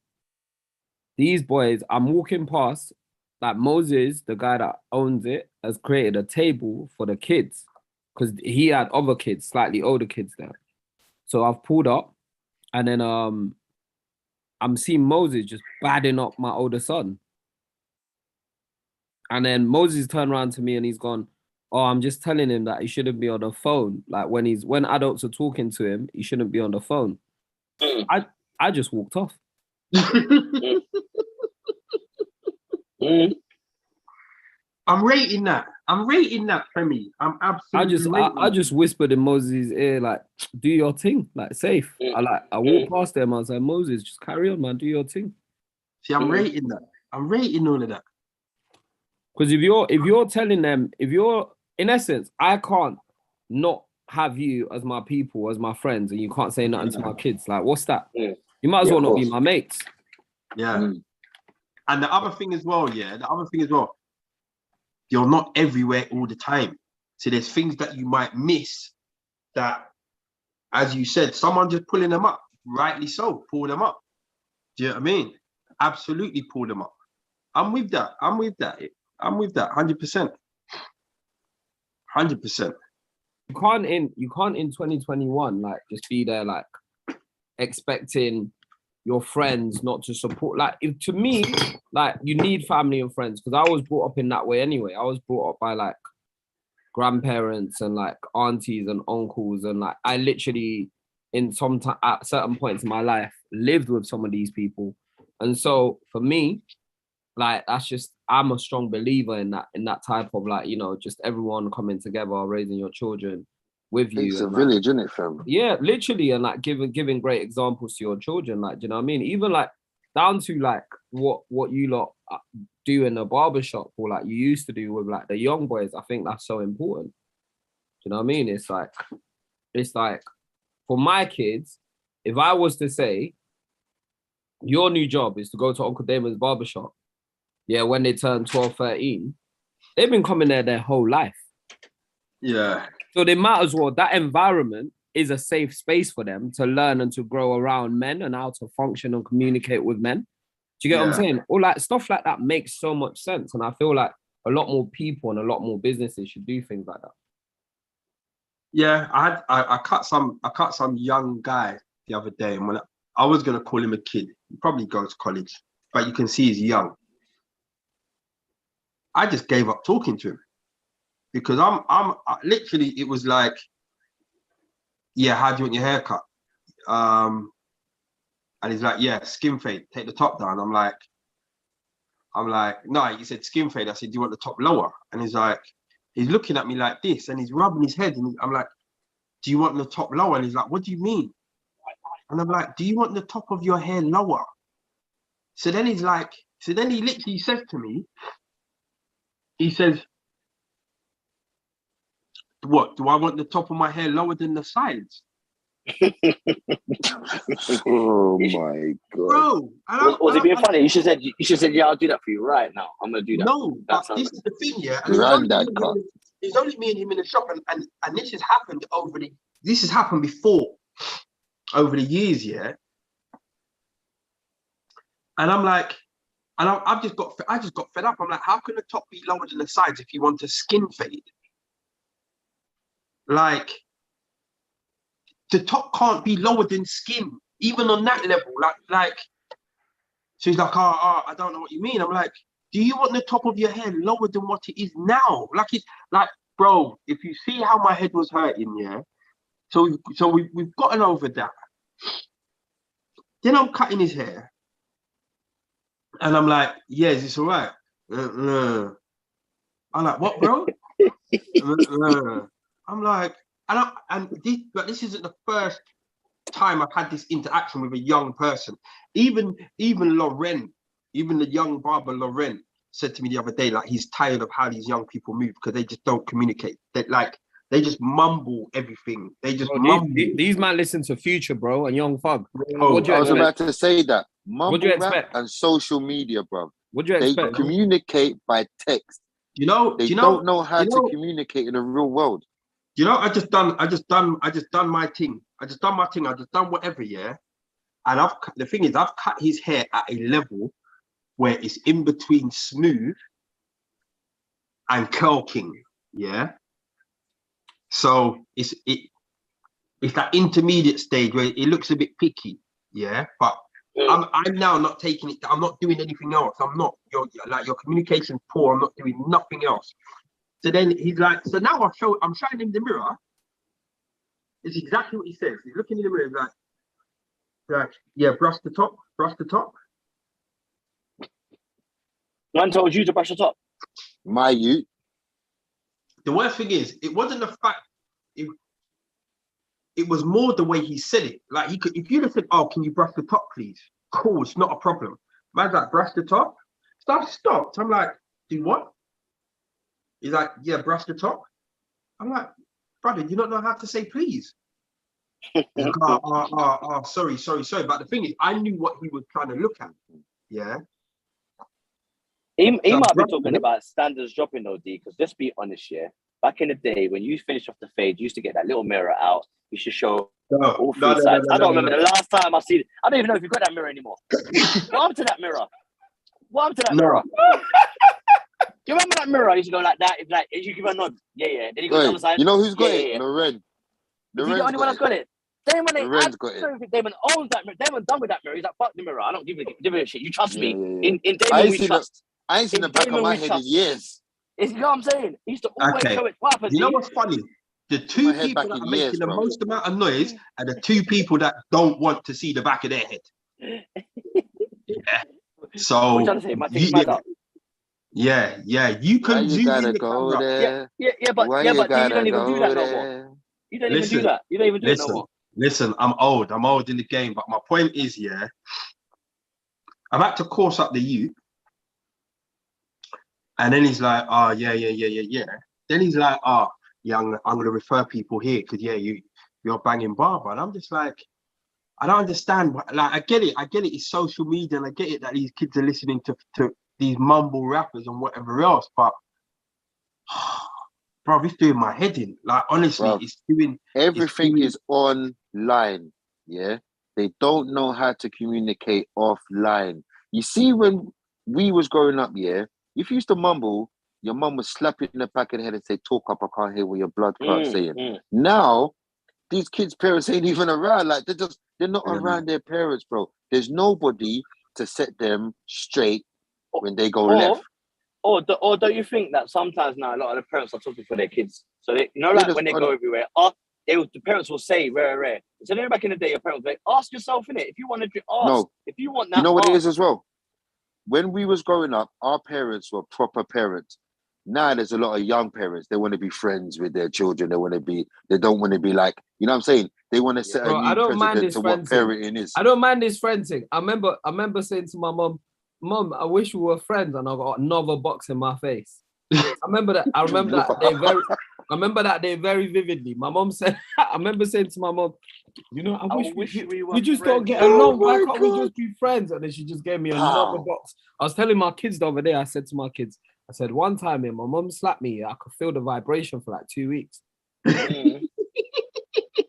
these boys, I'm walking past, like Moses, the guy that owns it, has created a table for the kids because he had other kids, slightly older kids there. So I've pulled up and then I'm seeing Moses just badding up my older son. And then Moses turned around to me and he's gone, oh, I'm just telling him that he shouldn't be on the phone. Like when adults are talking to him, he shouldn't be on the phone. I just walked off. I'm rating that, Femi. I'm absolutely. I just whispered in Moses' ear, like, do your thing, like safe. I walked past them. I was like, Moses, just carry on, man, do your thing. See, I'm rating that. I'm rating all of that. Because if you're telling them, in essence, I can't not have you as my people, as my friends, and you can't say nothing to my kids. Like, what's that? You might as well not be my mates. Yeah. And the other thing as well, you're not everywhere all the time. So there's things that you might miss that, as you said, someone just pulling them up, rightly so, pull them up. Do you know what I mean? Absolutely pull them up. I'm with that, 100%. 100%. You can't in 2021, like, just be there, like, expecting your friends not to support. Like, to me, like, you need family and friends, because I was brought up in that way anyway. I was brought up by like grandparents and like aunties and uncles, and like I literally at certain points in my life lived with some of these people. And so for me, like, that's just, I'm a strong believer in that type of, like, you know, just everyone coming together, raising your children with you. It's a and, village, isn't it, fam? yeah, literally, and like giving great examples to your children, like, do you know what I mean? Even like down to like what you lot do in the barbershop, or like you used to do with like the young boys. I think that's so important. Do you know what I mean? It's like for my kids, if I was to say your new job is to go to Uncle Damon's barbershop, yeah, when they turn 12, 13, they've been coming there their whole life. Yeah. So they might as well, that environment is a safe space for them to learn and to grow around men and how to function and communicate with men. Do you get what I'm saying? Or like stuff like that makes so much sense. And I feel like a lot more people and a lot more businesses should do things like that. Yeah, I cut some young guy the other day, and when I was gonna call him a kid, he probably goes to college, but you can see he's young. I just gave up talking to him because I'm literally, it was like, yeah, how do you want your haircut? And he's like, yeah, skin fade, take the top down. I'm like, no, he said skin fade. I said, do you want the top lower? And he's like, he's looking at me like this and he's rubbing his head. And I'm like, do you want the top lower? And he's like, what do you mean? And I'm like, do you want the top of your hair lower? So then he literally says to me, he says, what, do I want the top of my hair lower than the sides? Oh my God. Bro. Was it being funny? You should have said, yeah, I'll do that for you right now. I'm going to do that. No, but this is the thing, yeah. And It's only me and him in the shop, and this has happened this has happened before over the years, yeah. And I'm like, and I just got fed up. I'm like, how can the top be lower than the sides if you want a skin fade? Like, the top can't be lower than skin, even on that level. Like, she's like, I don't know what you mean. I'm like, do you want the top of your hair lower than what it is now? Like, it's like, bro, if you see how my head was hurting, yeah. So we've gotten over that. Then I'm cutting his hair, and I'm like, yeah, is this all right? I'm like, what, bro? I'm like, this isn't the first time I've had this interaction with a young person. Even Loren, even the young barber Loren said to me the other day, like, he's tired of how these young people move because they just don't communicate. They just mumble everything. They just mumble. These man listen to Future, bro, and Young Thug. I was about to say that. Mumble rap rap and social media, bro. What do you expect? They communicate by text. They don't know how to communicate in the real world. I just done my thing. I just done whatever, yeah. And the thing is, I've cut his hair at a level where it's in between smooth and curl king, yeah. So it's that intermediate stage where it looks a bit picky, yeah. But I'm now not taking it. I'm not doing anything else. Your communication's poor. I'm not doing nothing else. So then he's like, so now I'm showing him the mirror. It's exactly what he says. He's looking in the mirror, like, yeah, brush the top. Man told you to brush the top. My youth. The worst thing is, it wasn't the fact. It was more the way he said it. Like, if you'd have said, "Oh, can you brush the top, please?" Cool, it's not a problem. Man's like, brush the top. So I stopped. I'm like, do what? He's like, yeah, brush the top. I'm like, brother, you don't know how to say please. He's like, sorry. But the thing is, I knew what he was trying to look at. Yeah. He might be talking about standards dropping though, D, because let's be honest, yeah. Back in the day, when you finished off the fade, you used to get that little mirror out. You should show all three sides. I don't remember the last time I seen it. I don't even know if you've got that mirror anymore. What happened to that mirror? Mirror? You remember that mirror? I used to go like that. It's like, you give a nod. Yeah. Then you go to the other side. You know who's got it? Loren. Is he the only one that's got it? Loren's got it. Damon owns that mirror. Damon done with that mirror. He's like, fuck the mirror. I don't give a shit. You trust me. Yeah. In Damon, we trust. I ain't seen the back of my head in years. You know what I'm saying? He used to always show it. What happened? You know what's funny? The two people that are making the most amount of noise are the two people that don't want to see the back of their head. Yeah. So what you trying to say? You can zoom in the camera. But you don't even do that no more. You don't even do that. You don't even do it no more. Listen, I'm old in the game, but my point is, yeah, I've had to course up the youth. And then he's like, oh, yeah. Then he's like, oh, yeah, I'm going to refer people here because, yeah, you're banging barber. And I'm just like, I don't understand. Like, I get it. It's social media, and I get it that these kids are listening to these mumble rappers and whatever else. But, bro, it's doing my head in. Like, honestly, bro, it's doing... Everything is online, yeah? They don't know how to communicate offline. You see, when we was growing up, yeah, if you used to mumble, your mum would slap you in the back of the head and say, talk up, I can't hear what your blood clot's saying. Now, these kids' parents ain't even around. Like, they're not around their parents, bro. There's nobody to set them straight when they go left. Or don't you think that sometimes now a lot of the parents are talking for their kids? So they, like when they go everywhere, the parents will say, rare. So then back in the day, your parents would say, ask yourself, innit? If you want to drink, ask. No. If you want that, you know what it is as well? When we was growing up, our parents were proper parents. Now there's a lot of young parents. They want to be friends with their children. They don't want to be like, you know what I'm saying? They want to set a new precedent to what parenting is. I don't mind this friend thing. I remember saying to my mum, I wish we were friends, and I got another box in my face. I remember that day very vividly. My mum said, I remember saying to my mum, you know, I wish we just don't get along. Why can't we just be friends? And then she just gave me another box. I was telling my kids the other day, I said to my kids, I said one time, my mum slapped me. I could feel the vibration for like 2 weeks. Mm.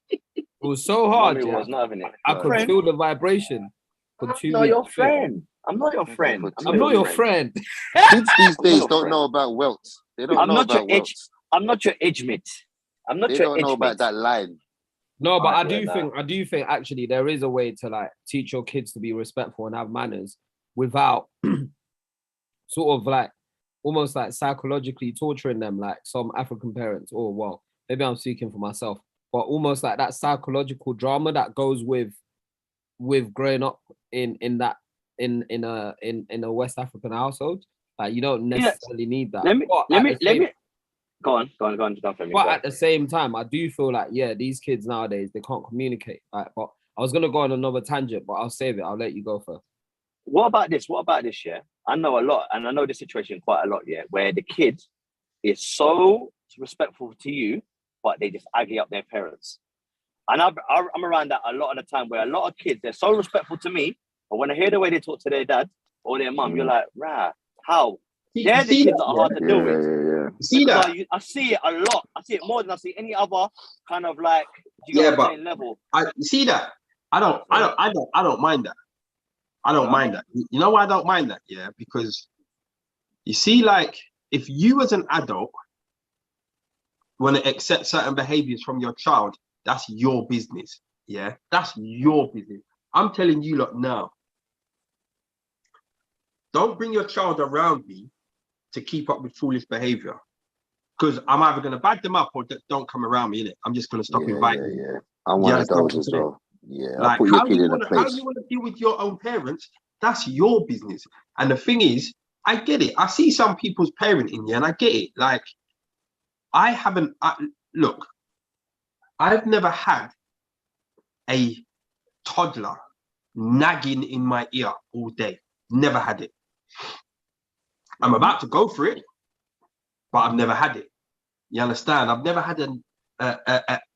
It was so hard. Mommy Yeah. was not having it. I could Friend? feel the vibration for I'm 2 not weeks. your friend. I'm not your friend. I'm not your friend. Kids these days your don't friend. know about welts. They don't I'm know not your about edge. welts. I'm not your edge mate. I'm not They your don't edge know mate. about that line. No, but Yeah, I do think actually there is a way to like teach your kids to be respectful and have manners without sort of like almost like psychologically torturing them like some African parents. Or well, maybe I'm speaking for myself, but almost like that psychological drama that goes with growing up in a West African household. Like you don't necessarily need that. Let me go on. But at the same time, I do feel like, yeah, these kids nowadays, they can't communicate. Like, but I was gonna go on another tangent, but I'll save it. I'll let you go first. What about this? Yeah? I know a lot, and I know the situation quite a lot, yeah, where the kid is so respectful to you, but they just aggy up their parents. And I'm around that a lot of the time where a lot of kids, they're so respectful to me, but when I hear the way they talk to their dad or their mum, you're like, rah, how? They're the kids that are hard to deal with. Yeah. See that? I see it a lot. I see it more than I see any other kind of like level. I see that. I don't mind that. I don't mind that. You know why I don't mind that? Yeah, because you see, like, if you as an adult want to accept certain behaviors from your child, that's your business. Yeah, that's your business. I'm telling you lot now. Don't bring your child around me to keep up with foolish behavior, because I'm either going to bad them up or don't come around me, innit? I'm just going to stop inviting them. Yeah. I'm one of those as well. Yeah, like, I'll put your kid in a place. How you want to deal with your own parents, that's your business. And the thing is, I get it. I see some people's parenting, yeah, and I get it. Like, look, I've never had a toddler nagging in my ear all day. Never had it. I'm about to go for it, but I've never had it. You understand? I've never had a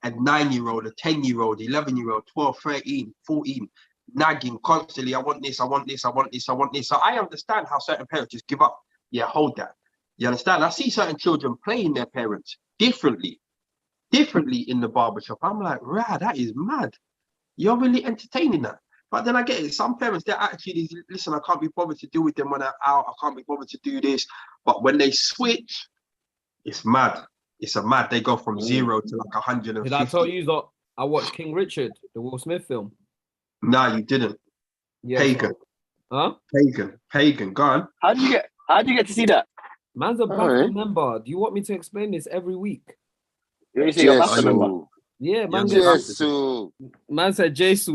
9-year-old, a 10-year-old, 11-year-old, 12, 13, 14, nagging constantly. I want this, I want this, I want this, I want this. So I understand how certain parents just give up. Yeah, hold that. You understand? I see certain children playing their parents differently in the barbershop. I'm like, rah, that is mad. You're really entertaining that. But then I get it. Some parents, their attitude is, listen, I can't be bothered to deal with them when they're out. I can't be bothered to do this. But when they switch, it's mad. It's a mad. They go from 0 to like 150. Did I tell you that I watched King Richard, the Will Smith film? No, you didn't. Yeah, Pagan. Huh? Pagan. Go on. How do you get to see that? Man's a black member. Do you want me to explain this every week? You see your pastor member? Yeah, man. Jesus. Man said Jesus.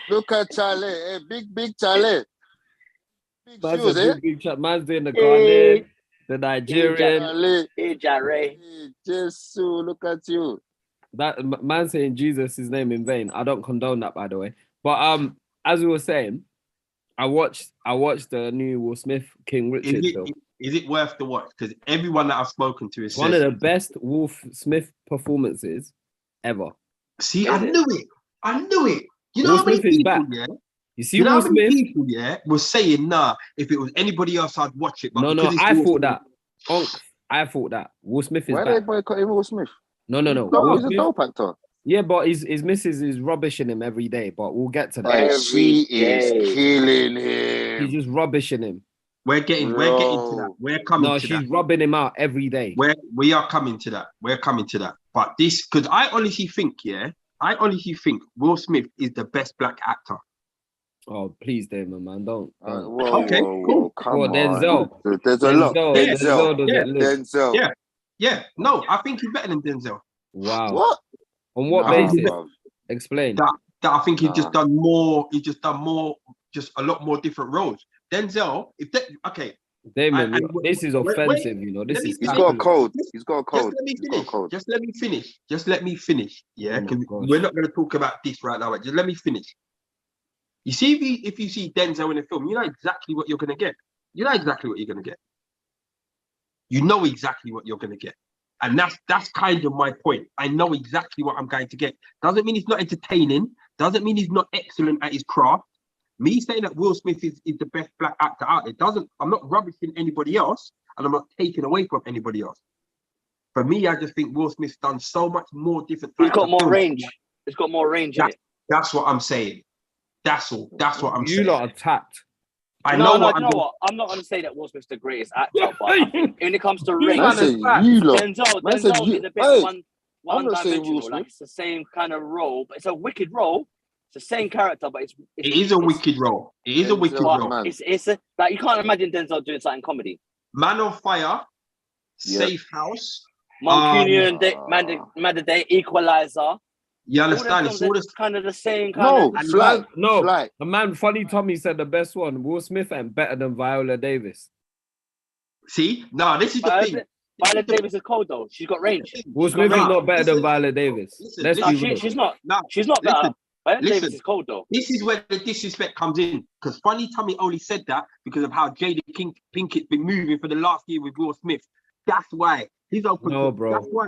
Look at Charlie. Hey, big Charlie. Big shoes, eh? Man's doing the Ghanaian, the Nigerian. Hey, Jare. Jesus, look at you. That man saying Jesus' name in vain. I don't condone that, by the way. But as we were saying, I watched the new Will Smith King Richard film. Is it worth the watch? Because everyone that I've spoken to is one of the best Will Smith performances ever. See, I knew it. You know Will how many Smith is people, back. yeah? You see, Will Smith? People, yeah, was saying, nah, if it was anybody else, I'd watch it. But no, I thought that. I thought that. Will Smith is back. Why are they boycotting Will Smith? No. He's a dope actor. Yeah, but his missus is rubbishing him every day. But we'll get to that. But she is killing him. She's just rubbishing him. We're getting to that. We're coming to that. No, she's rubbing him out every day. We are coming to that. We're coming to that. But this, because I honestly think Will Smith is the best black actor. Oh, please, Damon, man, don't. Whoa, come on. Denzel. There's a lot. Denzel. Yeah. No, I think he's better than Denzel. Wow. What? On what basis? Explain. That I think he's just done more. He's just done more. Just a lot more different roles. Denzel, Damon, this is offensive. He's got a code. Just let me finish. Yeah, because we're not going to talk about this right now. Just let me finish. You see, if you see Denzel in a film, you know exactly what you're going to get. You know exactly what you're going to get. And that's kind of my point. I know exactly what I'm going to get. Doesn't mean he's not entertaining. Doesn't mean he's not excellent at his craft. Me saying that Will Smith is the best black actor out there doesn't. I'm not rubbishing anybody else, and I'm not taking away from anybody else. For me, I just think Will Smith's done so much more different. He's got more films. range. He's got more range in it. That's what I'm saying. That's all. That's what I'm You saying. lot are tapped. You know what? I'm not going to say that Will Smith's the greatest actor, but I think when it comes to range, Man said you lot. Denzel Man said you- is a bit Hey, one I'm not saying Will dimensional. Smith. Like it's the same kind of role, but it's a wicked role. It's the same character, but It is a wicked role. It is a wicked Denzel, role. man. It's a, like you can't imagine Denzel doing something comedy. Man on Fire, Yeah. Safe House. Mancunian, Man the Day, Equalizer. You All them understand? films It's all are this. kind of the same No, kind of. Fly. No, Fly. the man, Funny Tommy said the best one. Will Smith ain't better than Viola Davis. See, no, this is the thing. Viola Davis is cold though. She's got range. Will Smith is not better than Viola Davis. Listen, Let's listen, be real. She's not. No, She's not better. Viola listen. Davis is cold though. this is where the disrespect comes in. Because Funny Tommy only said that because of how Jada Pinkett's been moving for the last year with Will Smith. That's why. He's open. No, bro. That's why.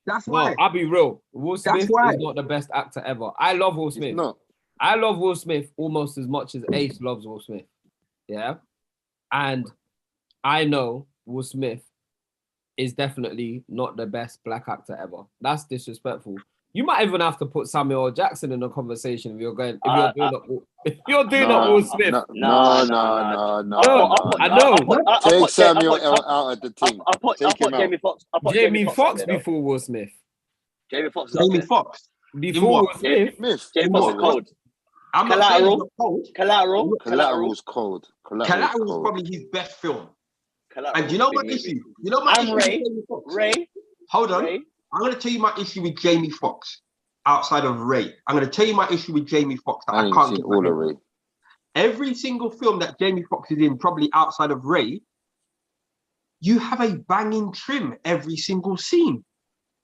That's No, why. I'll be real. Will That's Smith why. is not the best actor ever. I love Will Smith. No. I love Will Smith almost as much as Ace loves Will Smith. Yeah. And I know Will Smith is definitely not the best black actor ever. That's disrespectful. You might even have to put Samuel L. Jackson in the conversation if you're doing Will Smith. No. I know. Take Samuel L out of the thing. I put Jamie Foxx. Jamie Foxx before Will Smith. Jamie Foxx. Jamie Foxx. Before Will Smith. Smith. Jamie Foxx is cold. I'm not saying he's Collateral. not cold. Collateral's cold. Collateral is probably his best film. Collateral. And you know my issue? You know my I'm issue Ray. with Jamie Foxx? Ray. Hold on. Ray. I'm going to tell you my issue with Jamie Foxx outside of Ray. I'm going to tell you my issue with Jamie Foxx that I I ain't can't seen get all my of head. it. Every single film that Jamie Foxx is in, probably outside of Ray, you have a banging trim every single scene.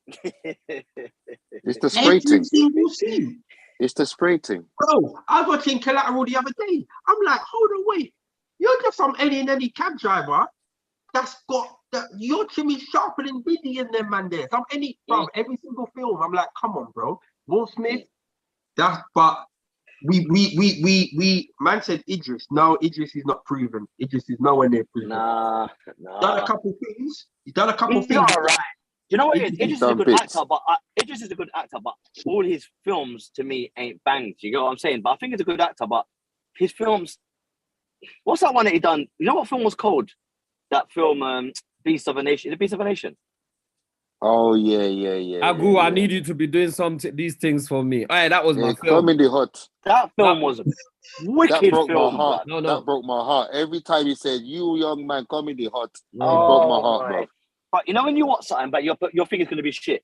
It's the spray Every thing. single scene. It's the spray thing. Bro, I was watching Collateral the other day. I'm like, hold on, wait. You're just some any cab driver that's got that. Your trim is sharper than Biddy and them man there. Every single film. I'm like, come on, bro. Will Smith. But we man said Idris. No, Idris is not proven. Idris is nowhere near proven. Nah. Done a couple things. He's done a couple He's things. all right. You know what it is? Idris is a done good bits. actor, but Idris is a good actor, but all his films to me ain't banged. You get what I'm saying? But I think he's a good actor, but his films. What's that one that he done? You know what film was called? That film, Beast of a Nation. Is it Beast of a Nation? Oh yeah. Agu, I need you to be doing these things for me. Hey, that was my film. Comedy hot. That film was a wicked That broke film. my heart. No. That broke my heart. Every time he said, "You young man, comedy hot," it Oh, broke my heart, bro. But you know when you watch something, but your think it's gonna be shit.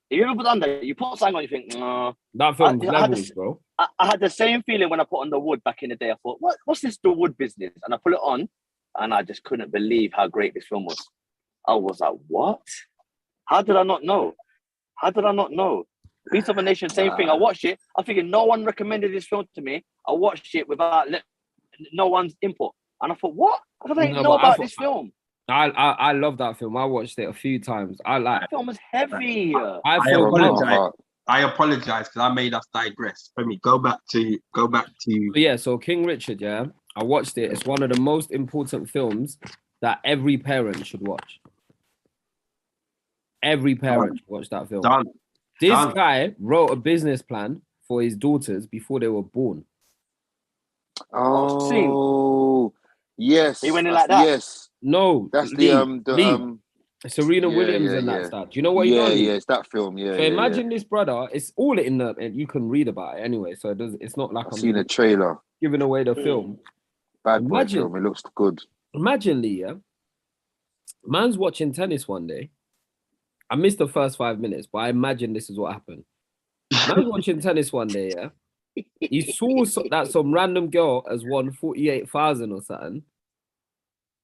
If you ever done that, you put something on, you think, no. that film's I had levels, bro. I had the same feeling when I put on The Wood back in the day. I thought, what's this The Wood business? And I put it on, and I just couldn't believe how great this film was. I was like, what? How did I not know? Beast of a Nation, same thing. I watched it. I'm thinking no one recommended this film to me. I watched it without no one's input. And I thought, what? How did I know about this film? I love that film. I watched it a few times. That film was heavy. I apologize because I made us digress. Let me go back to. Yeah, so King Richard, yeah, I watched it. It's one of the most important films that every parent should watch. Every parent should watch that film. This guy wrote a business plan for his daughters before they were born. Oh, yes. He went in like that. Yes. No, That's Lee. the Serena Williams and that stuff. Do you know what he done? Yeah, it's that film. Yeah. So imagine this brother. It's all in the, and you can read about it anyway. So it's not like I've seen a trailer. Giving away the film. Bad boy film. It looks good. Imagine, Lee, yeah? Man's watching tennis one day. I missed the first 5 minutes, but I imagine this is what happened. Man's watching tennis one day, yeah? He saw that some random girl has won 48,000 or something.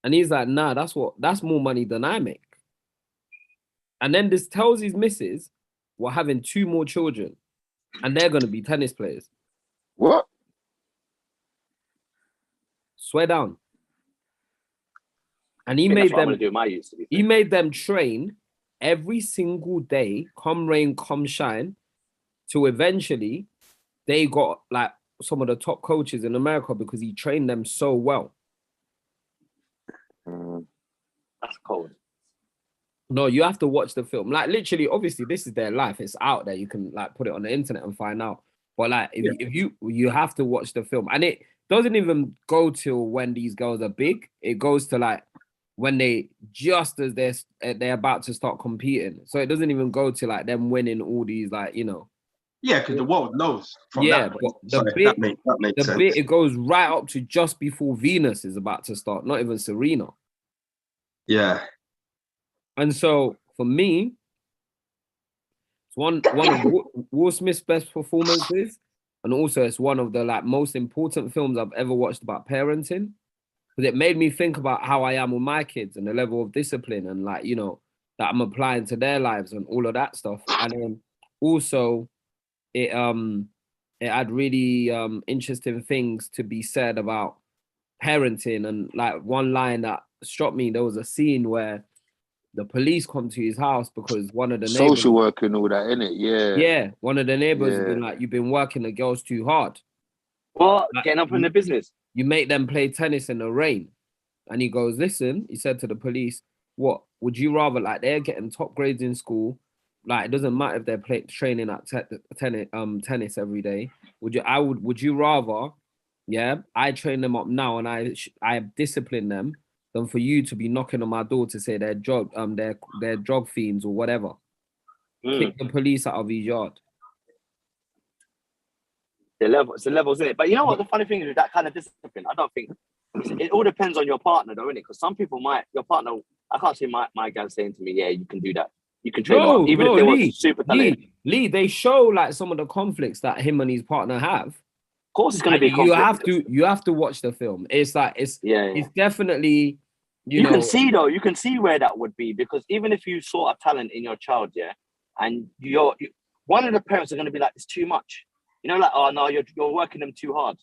And he's like, nah, that's more money than I make. And then this tells his missus we're having 2 more children and they're going to be tennis players. What? Swear down. And he made them train every single day, come rain, come shine, till eventually they got like some of the top coaches in America because he trained them so well. That's cold. No, you have to watch the film. Like literally, obviously, this is their life. It's out there. You can like put it on the internet and find out. But like, if you have to watch the film, and it doesn't even go till when these girls are big. It goes to like when they just as they're about to start competing. So it doesn't even go to like them winning all these like, you know. Yeah, because the world knows. From Yeah, that but point. the Sorry, bit, that makes the sense. bit it goes right up to just before Venus is about to start. Not even Serena. Yeah. And so for me, it's one of Will Smith's best performances, and also it's one of the like most important films I've ever watched about parenting, because it made me think about how I am with my kids and the level of discipline and like, you know, that I'm applying to their lives and all of that stuff. And then also it had really interesting things to be said about parenting, and like one line that struck me, there was a scene where the police come to his house because one of the neighbors, social work and all that, innit? yeah, one of the neighbors has been Yeah. like, you've been working the girls too hard. What? Like, Getting up in the business? You make them play tennis in the rain. And he goes, listen, he said to the police, what would you rather, like they're getting top grades in school, like it doesn't matter if they're training at tennis every day. Would you rather, yeah, I train them up now and I discipline them than for you to be knocking on my door to say they're drug fiends or whatever. Kick the police out of his yard. It's the levels in it. But you know what? The funny thing is with that kind of discipline, I don't think it all depends on your partner, though, innit? Because some people your partner. I can't see my guy saying to me, "Yeah, you can do that. You can train them up, even if they were super talented." Lee, they show like some of the conflicts that him and his partner have. Of course, it's going to be a conflict. You have to watch the film. It's like it's definitely. You can see though. You can see where that would be, because even if you saw a talent in your child, yeah, and one of the parents are going to be like, "It's too much." You know, like, "Oh no, you're working them too hard."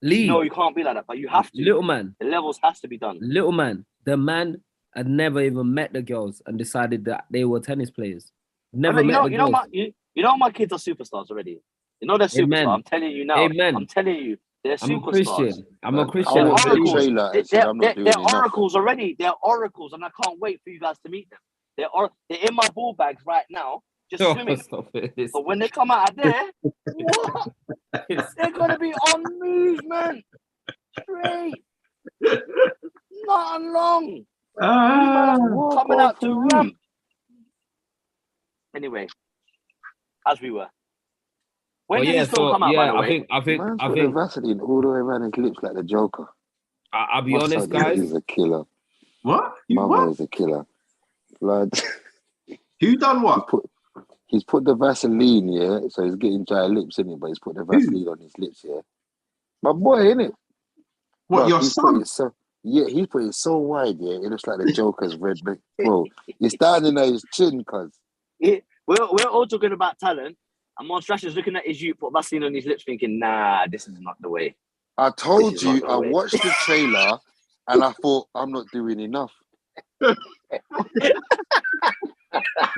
Lee, no, you can't be like that, but you have to. Little man, the levels has to be done. Little man, the man had never even met the girls and decided that they were tennis players. Never met the girls. My kids are superstars already. You know they're superstars. Amen. I'm telling you now. Amen. I'm telling you, they're superstars. I'm a Christian. I watched the trailer and said, I'm not doing they're enough. oracles already. They're oracles, and I can't wait for you guys to meet them. They're in my ball bags right now, just swimming. But when they come out of there, what? They're gonna be on movement, straight, not long. Coming out to ramp. Anyway, as we were. When did this film come out, by the way? I think the Vaseline all the way around his lips like the Joker. I'll be honest, guys. He's a killer. What? Mama is a killer. Blood. Who done what? He's put the Vaseline, yeah, so he's getting dry lips, isn't it? But he's put the Vaseline on his lips, yeah. My boy, innit? What, bro, your son? He's put it so wide, yeah, it looks like the Joker's red. Bro, he's standing at his chin, cuz. We're all talking about talent, and Monstrash is looking at his youth, put Vaseline on his lips, thinking, nah, this is not the way. I told you, I watched the trailer, and I thought, I'm not doing enough.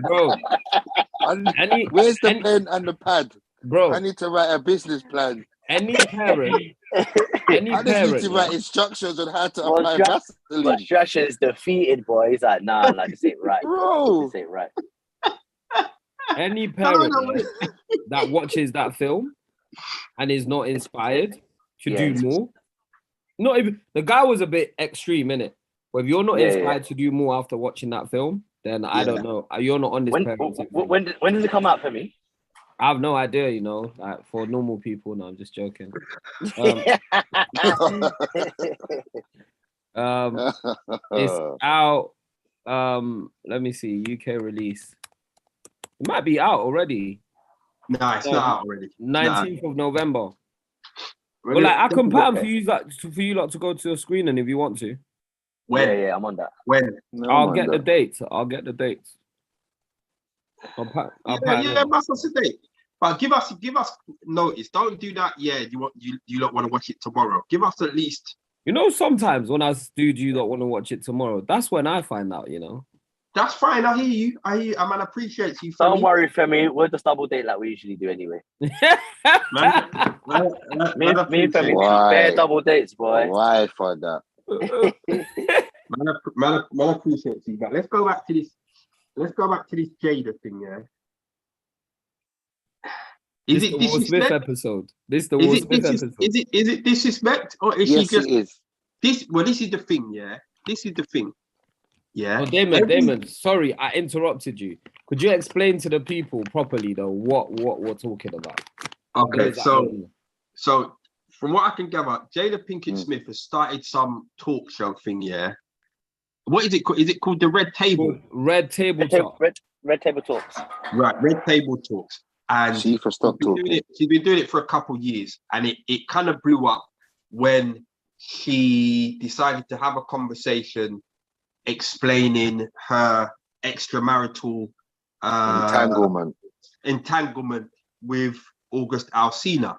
Bro, where's the pen and the pad? Bro, I need to write a business plan. Any parent, I just need to write instructions on how to apply Vaseline. Monstrash is defeated, boy. He's like, nah, this ain't right. Bro. This ain't right. Any parent that watches that film and is not inspired to do more, not even the guy was a bit extreme, innit? But if you're not inspired to do more after watching that film, then I don't know. You're not on this parenting. When does it come out for me? I have no idea, you know, like for normal people. No, I'm just joking. It's out. Let me see. UK release. It might be out already. No, it's not out already. 19th of November. Well, like I can plan for you lot to go to a screening if you want to. When? Yeah, I'm on that. When? No, I'll get the dates. I'll Must have a date. But give us notice. Don't do that. Yeah, you lot want to watch it tomorrow. Give us at least. You know, sometimes when I do you don't want to watch it tomorrow, that's when I find out, you know. That's fine. I hear you. Man, appreciate you. Don't worry, Femi. We'll just double date like we usually do anyway. Man, Me for me, Why? bare double dates, boy. Why for that? Man, appreciate you. But let's go back to this. Let's go back to this Jada thing, yeah. Is This it the Will Smith disrespect? episode. This is the Is Will it Smith episode. is it disrespect or is Yes, she just it is. this? Well, this is the thing, yeah. This is the thing, yeah. Oh, Damon, sorry, I interrupted you. Could you explain to the people properly though what we're talking about? Okay, Those that don't know. so from what I can gather, Jada Pinkett Mm. Smith has started some talk show thing, yeah. What is it called? Is it called the Red Table? Called Red Table Talk. Red Table Talks. Right, Red Table Talks. And She for stop talking. she's been doing it for a couple of years, and it kind of blew up when she decided to have a conversation explaining her extramarital entanglement with August Alsina,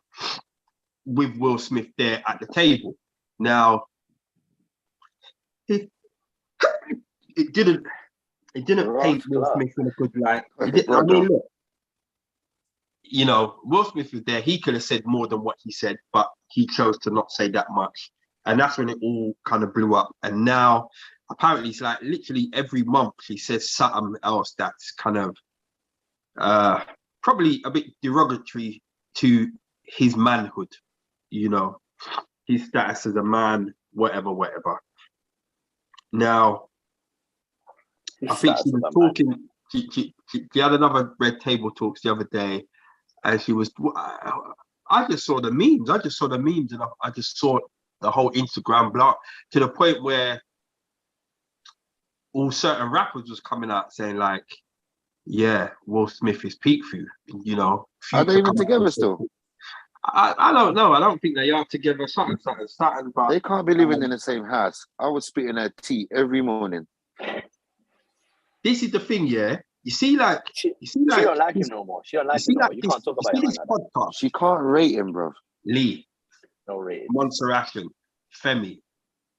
with Will Smith there at the table. Now, it didn't paint Will Smith in a good light. I mean, look, you know, Will Smith was there. He could have said more than what he said, but he chose to not say that much. And that's when it all kind of blew up. And now, apparently, it's like literally every month she says something else that's kind of probably a bit derogatory to his manhood, you know, his status as a man, whatever. Now, I think she was talking, she had another Red Table Talks the other day, and she was, I just saw the memes. And I just saw the whole Instagram block to the point where all certain rappers was coming out saying like, yeah, Will Smith is peak food, you know. Are they even together still? I don't know. I don't think they are together. Something. But They can't be living in the same house. I was spitting her tea every morning. This is the thing, yeah. She don't like him no more. She don't like him no more. You can't talk about it like that. Podcast. She can't rate him, bro. Lee, No rating. Montserrat, Femi,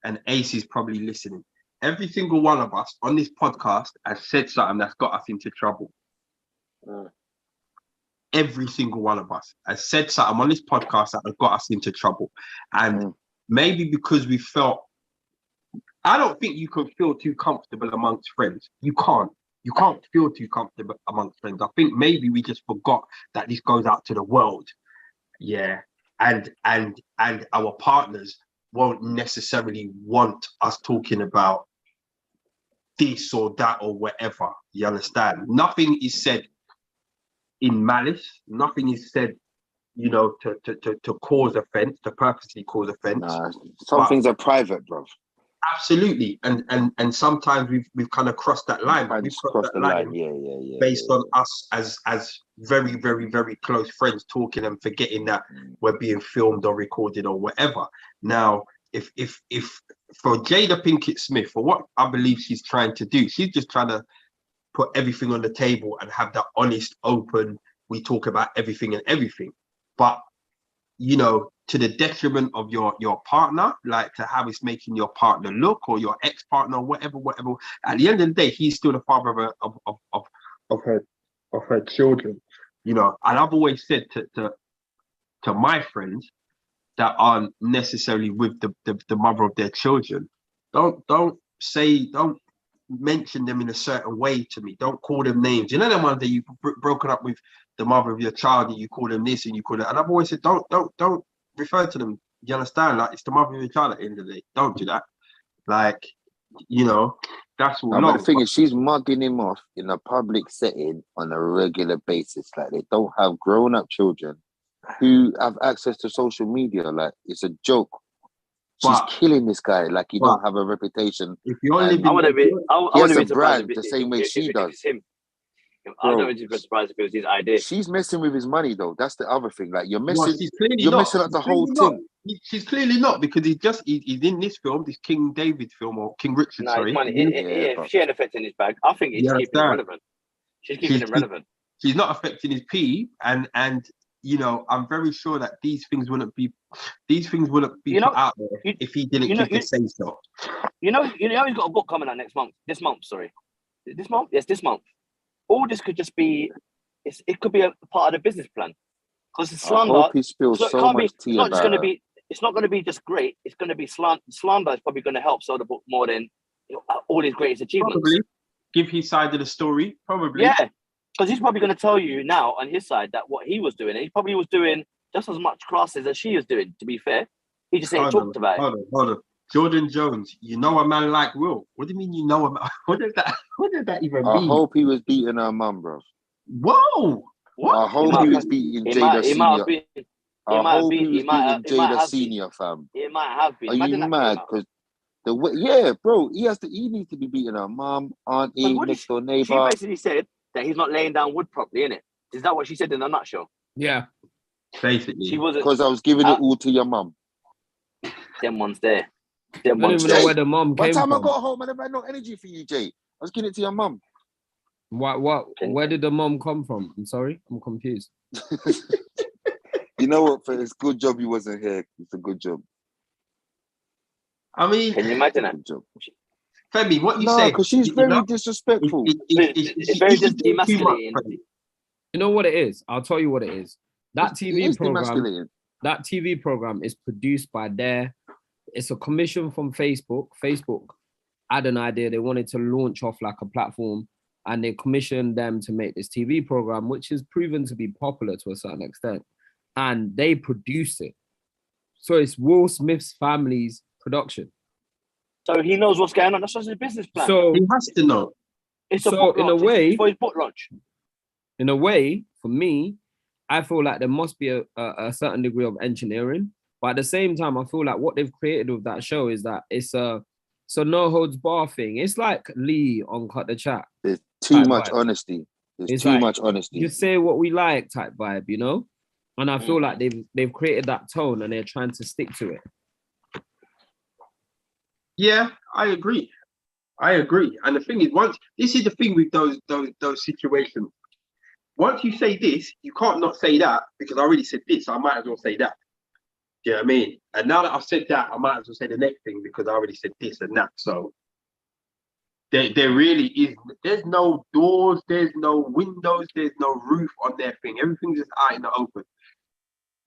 and Ace is probably listening. Every single one of us on this podcast has said something that's got us into trouble. Every single one of us has said something on this podcast that has got us into trouble. And maybe because we felt, I don't think you can feel too comfortable amongst friends. You can't feel too comfortable amongst friends. I think maybe we just forgot that this goes out to the world. Yeah. And our partners won't necessarily want us talking about this or that or whatever. You understand? Nothing is said in malice. Nothing is said, you know, to cause offense, to purposely cause offense. Nah, some things are private, bro. Absolutely, and sometimes we've kind of crossed that line. We've crossed that line, based on us as very, very, very close friends talking and forgetting that we're being filmed or recorded or whatever. Now, if for Jada Pinkett Smith, for what I believe she's trying to do, she's just trying to put everything on the table and have that honest, open. We talk about everything and everything, but you know, to the detriment of your partner, like to how it's making your partner look or your ex-partner or whatever. At the end of the day, he's still the father of her children, you know. And I've always said to my friends that aren't necessarily with the mother of their children, don't mention them in a certain way to me. Don't call them names. You know, the ones that you've broken up with the mother of your child and you call them this and you call it. And I've always said, don't refer to them. You understand? Like, it's the mother of your child at the end of the day. Don't do that. Like, you know, that's all. But the thing is, she's mugging him off in a public setting on a regular basis. Like, they don't have grown-up children who have access to social media. Like, it's a joke. She's killing this guy like he don't have a reputation. If you only he has a brand the same way she does. I don't be surprised if it was his idea. She's messing with his money though. That's the other thing. Like you're messing up the whole thing. She's clearly not, because he's in this film, this King David film, or King Richard. Sorry, she ain't affecting his bag. I think it's keeping him relevant. She's keeping him relevant. She's not affecting his P, and you know, I'm very sure that these things wouldn't be put out there if he didn't keep the say so. You know, he's got a book coming out this month. Yes, this month. All this could just be, it could be a part of the business plan. Because it's I slander. hope he spills It so can't much be. tea It's not just about going to her. be. It's not going to be just great. It's going to be slander. Slander is probably going to help sell the book more than all his greatest achievements. Probably give his side of the story. Probably. Yeah, because he's probably going to tell you now on his side that what he was doing, and he probably was doing just as much classes as she was doing. To be fair, he just ain't talked about it. Hold on. Jordan Jones, you know a man like Will. What do you mean you know a man? What does that even I mean? hope he was beating her mum, bro. Whoa! What? I hope he was beating Jada Senior. I hope he was beating Jada Senior, fam. It might have been. Are you mad? Because the way, yeah, bro, he needs to be beating her mum, auntie, next door neighbor. She basically said that he's not laying down wood properly, innit? Is that what she said in a nutshell? Yeah. Basically. She wasn't. Because I was giving it all to your mum. Them ones there. I don't even know where the mum By came the time from. I got home, I never had no energy for you, Jay. I was giving it to your mum. What? Where did the mum come from? I'm sorry, I'm confused. You know what? For it's good job you wasn't here. It's a good job. I mean, can you imagine that? Good job. Femi, what you say? Because she's very disrespectful. It's very demasculating. You know what it is? I'll tell you what it is. That It TV is program. demasculating. That TV program is produced by it's a commission from Facebook. Facebook had an idea. They wanted to launch off like a platform and they commissioned them to make this TV program, which is proven to be popular to a certain extent. And they produced it. So it's Will Smith's family's production. So he knows what's going on. That's just his business plan. So he has to know. It's a book launch. It's for his book launch. In a way, for me, I feel like there must be a certain degree of engineering. But at the same time, I feel like what they've created with that show is that it's a no holds bar thing. It's like Lee on Cut the Chat. There's too much honesty. There's too much honesty. You say what we like type vibe, you know? And I feel like they've created that tone and they're trying to stick to it. Yeah, I agree. And the thing is, this is the thing with those situations. Once you say this, you can't not say that because I already said this. So I might as well say that. Do you know what I mean? And now that I've said that, I might as well say the next thing because I already said this and that. So there really is. There's no doors. There's no windows. There's no roof on their thing. Everything's just out in the open,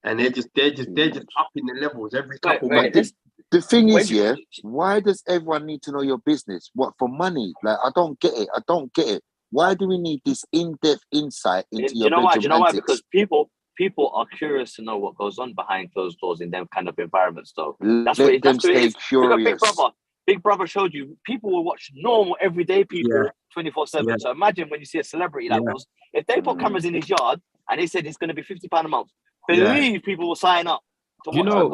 and they're just up in the levels every couple months. The thing is, why does everyone need to know your business? What, for money? Like, I don't get it. Why do we need this in-depth insight into your bedroom antics? You know why? Because people are curious to know what goes on behind closed doors in them kind of environments, though. That's what it is. Curious. Big Brother showed you people will watch normal, everyday people 24/7. Yeah. So imagine when you see a celebrity like those, if they put cameras in his yard and they said it's going to be £50 a month, believe people will sign up. You know,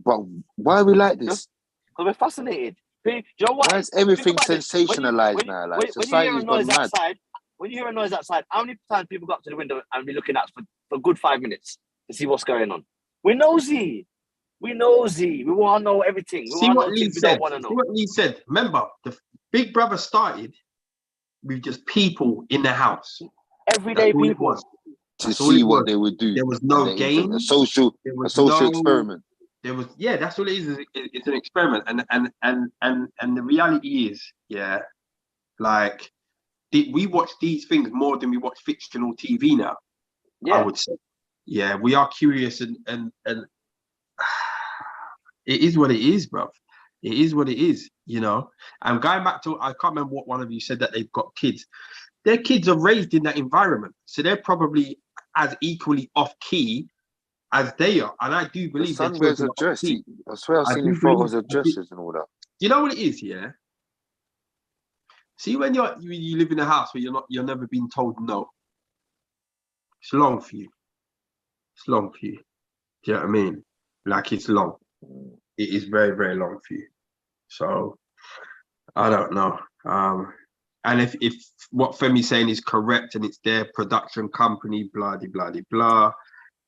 but why are we like this? Because we're fascinated. Do you know what? Why is everything sensationalized now? Like, society's gone mad. When you hear a noise outside, how many times people go up to the window and be looking out for a good 5 minutes to see what's going on? We're nosy. We want to know everything. See what Lee said. Remember, the Big Brother started with just people in the house. Everyday people. To see what they would do. There was no game. A social experiment. There was, that's what it is. It's an experiment, and the reality is, like we watch these things more than we watch fictional TV now. Yeah. I would say, we are curious, and it is what it is, bro. It is what it is, you know. And going back to, I can't remember what one of you said that they've got kids. Their kids are raised in that environment, so they're probably as equally off key as they are. And I do believe the son wears a dress. I swear I've seen him photos of dresses and all that. You know what it is, yeah? See, when you live in a house where you're never being told no. It's long for you. It's long for you. Do you know what I mean? Like, it's long. It is very, very long for you. So I don't know. And if what Femi's saying is correct and it's their production company, blah, blah, blah, blah,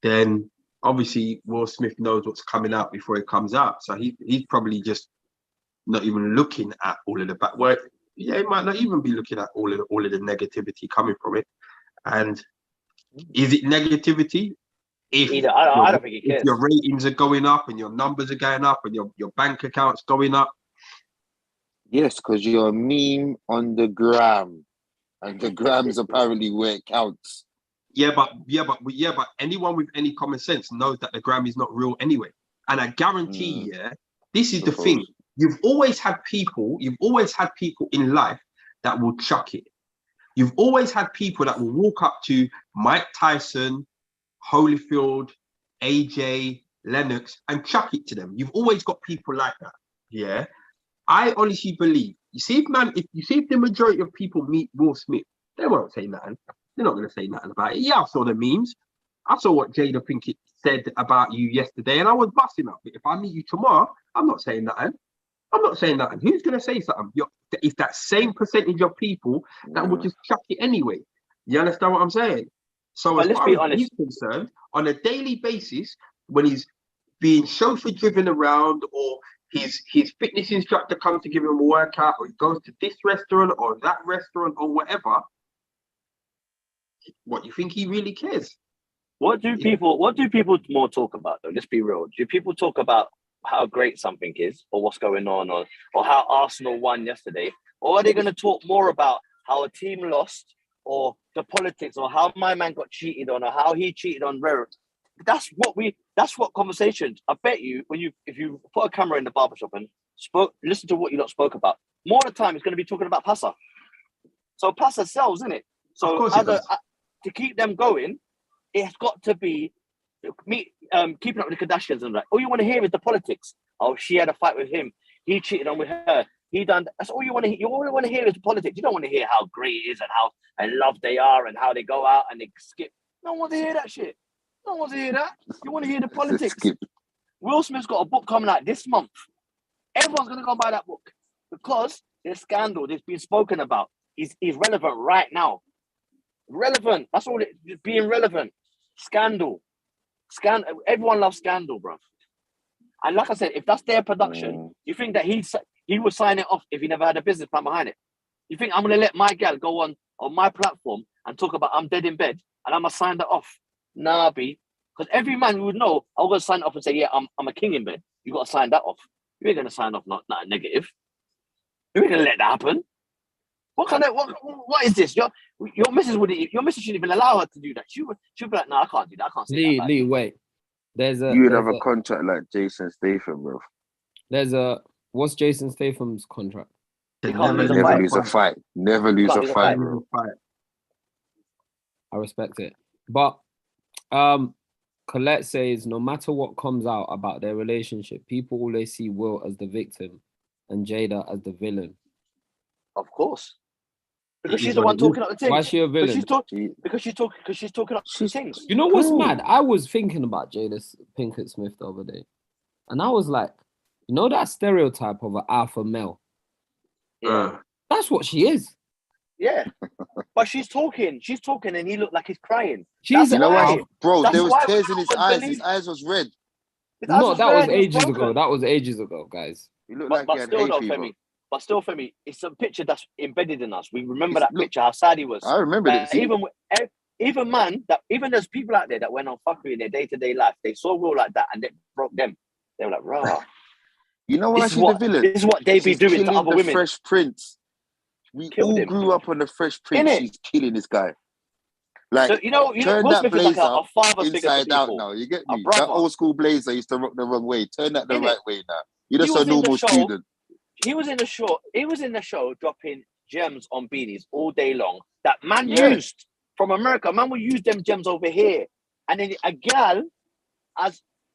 then obviously Will Smith knows what's coming out before it comes out. So he's probably just not even looking at all of the back work. Yeah, he might not even be looking at all of the negativity coming from it. And is it negativity? I don't think he cares. If your ratings are going up and your numbers are going up and your bank account's going up. Yes, because you're a meme on the gram. And the gram's apparently where it counts. but anyone with any common sense knows that the Grammy's not real anyway. And I guarantee, this is the thing. You've always had people in life that will chuck it. You've always had people that will walk up to Mike Tyson, Holyfield, AJ, Lennox, and chuck it to them. You've always got people like that. Yeah. I honestly believe, if the majority of people meet Will Smith, they won't say nothing. They're not going to say nothing about it. Yeah, I saw the memes. I saw what Jada Pinkett said about you yesterday, and I was busting up. If I meet you tomorrow, I'm not saying nothing. Who's going to say something? It's that same percentage of people that will just chuck it anyway. You understand what I'm saying? So as far as he's concerned, on a daily basis, when he's being chauffeur driven around, or his fitness instructor comes to give him a workout, or he goes to this restaurant or that restaurant or whatever, what do you think he really cares? What do people more talk about though? Let's be real. Do people talk about how great something is, or what's going on, or how Arsenal won yesterday? Or are they going to talk more about how a team lost, or the politics, or how my man got cheated on, or how he cheated on Rare? That's what conversations. I bet you if you put a camera in the barbershop and listen to what you lot spoke about, more of the time it's going to be talking about Pasa. So Pasa sells, isn't it? So to keep them going, it's got to be keeping up with the Kardashians and all you want to hear is the politics. Oh, she had a fight with him. He cheated on with her. He done. That's all you want to hear. You all want to hear is the politics. You don't want to hear how great it is and how in love they are and how they go out and they skip. No one wants to hear that shit. No one wants to hear that. You want to hear the politics. Will Smith's got a book coming out this month. Everyone's going to go buy that book because there's scandal. There's been spoken about. He's relevant right now. Relevant. That's all it's being relevant. Scandal. Everyone loves scandal, bro. And like I said, if that's their production, you think that he would sign it off if he never had a business plan behind it? You think I'm going to let my gal go on my platform and talk about I'm dead in bed and I'm going to sign that off? Nah, B. Because every man would know I'm going to sign it off and say, yeah, I'm a king in bed. You got to sign that off. You ain't going to sign off not negative. You ain't going to let that happen. What is this? Your missus shouldn't even allow her to do that. She'd be like, no, I can't do that. I can't say that. Lee, wait. You would have a contract like Jason Statham, bro. What's Jason Statham's contract? Never lose a fight. Never lose a fight, bro. I respect it. But Colette says no matter what comes out about their relationship, people always see Will as the victim and Jada as the villain. Of course. Because she's the one talking up the things. Why is she a villain? Because she's talking up the things. You know what's mad? I was thinking about Jada Pinkett Smith the other day. And I was like, you know that stereotype of an alpha male? Yeah. That's what she is. Yeah. But she's talking and he looked like he's crying. You know what? Bro, there was tears in his eyes. His eyes was red. No, that was ages ago. That was ages ago, guys. He looked like he had hay fever. But still, Femi, it's a picture that's embedded in us. We remember that picture, how sad he was. I remember it. Even there's people out there that went on fuckery in their day-to-day life. They saw Will like that and it broke them. They were like, rah. You know why she's the villain? This is what they be doing to other women. Fresh Prince. We all grew up on the Fresh Prince. She's killing this guy. Like, so, turn that blazer like a father inside out now. You get me? That old school blazer used to rock the wrong way. Turn that the right way now. You're just a normal student. He was in the show dropping gems on beanies all day long that man used from America. Man will use them gems over here. And then a gal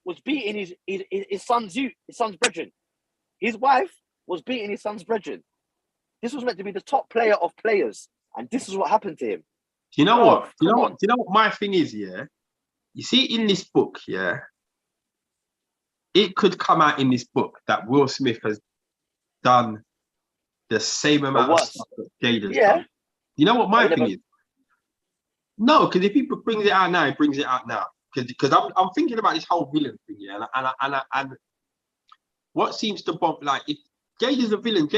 was beating his son's brethren. His wife was beating his son's brethren. This was meant to be the top player of players. And this is what happened to him. Do you know what? Do you know what my thing is, yeah? You see in this book, yeah, it could come out in this book that Will Smith has done the same amount of stuff that Jada's done. You know what my thing is? No, because if he brings it out now, he brings it out now. Because I'm thinking about this whole villain thing, yeah, and what seems to bump, like, if Jada's a villain,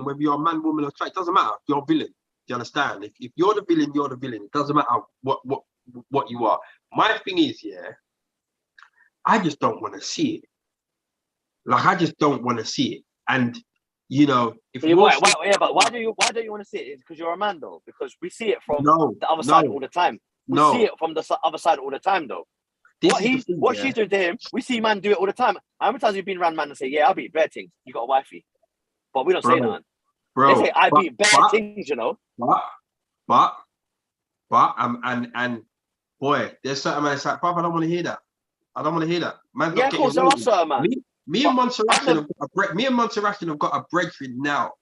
whether you're a man, woman, or child, it doesn't matter. You're a villain. Do you understand? If you're the villain, you're the villain. It doesn't matter what you are. My thing is, yeah, I just don't want to see it. Like, I just don't want to see it. And if but why do you want to see it? It's because you're a man, though. Because we see it from the other side all the time. We see it from the other side all the time, though. What she's doing to him, we see man do it all the time. How many times have you been around man and say, yeah, I'll beat bare things. You got a wifey. But we don't say that. Bro, they say, I beat bare things, you know. But, and boy, there's certain man that's like, bruv, I don't want to hear that. I don't want to hear that. Man's yeah, of course, there are certain man. Me and Montserrat have got a brethren now.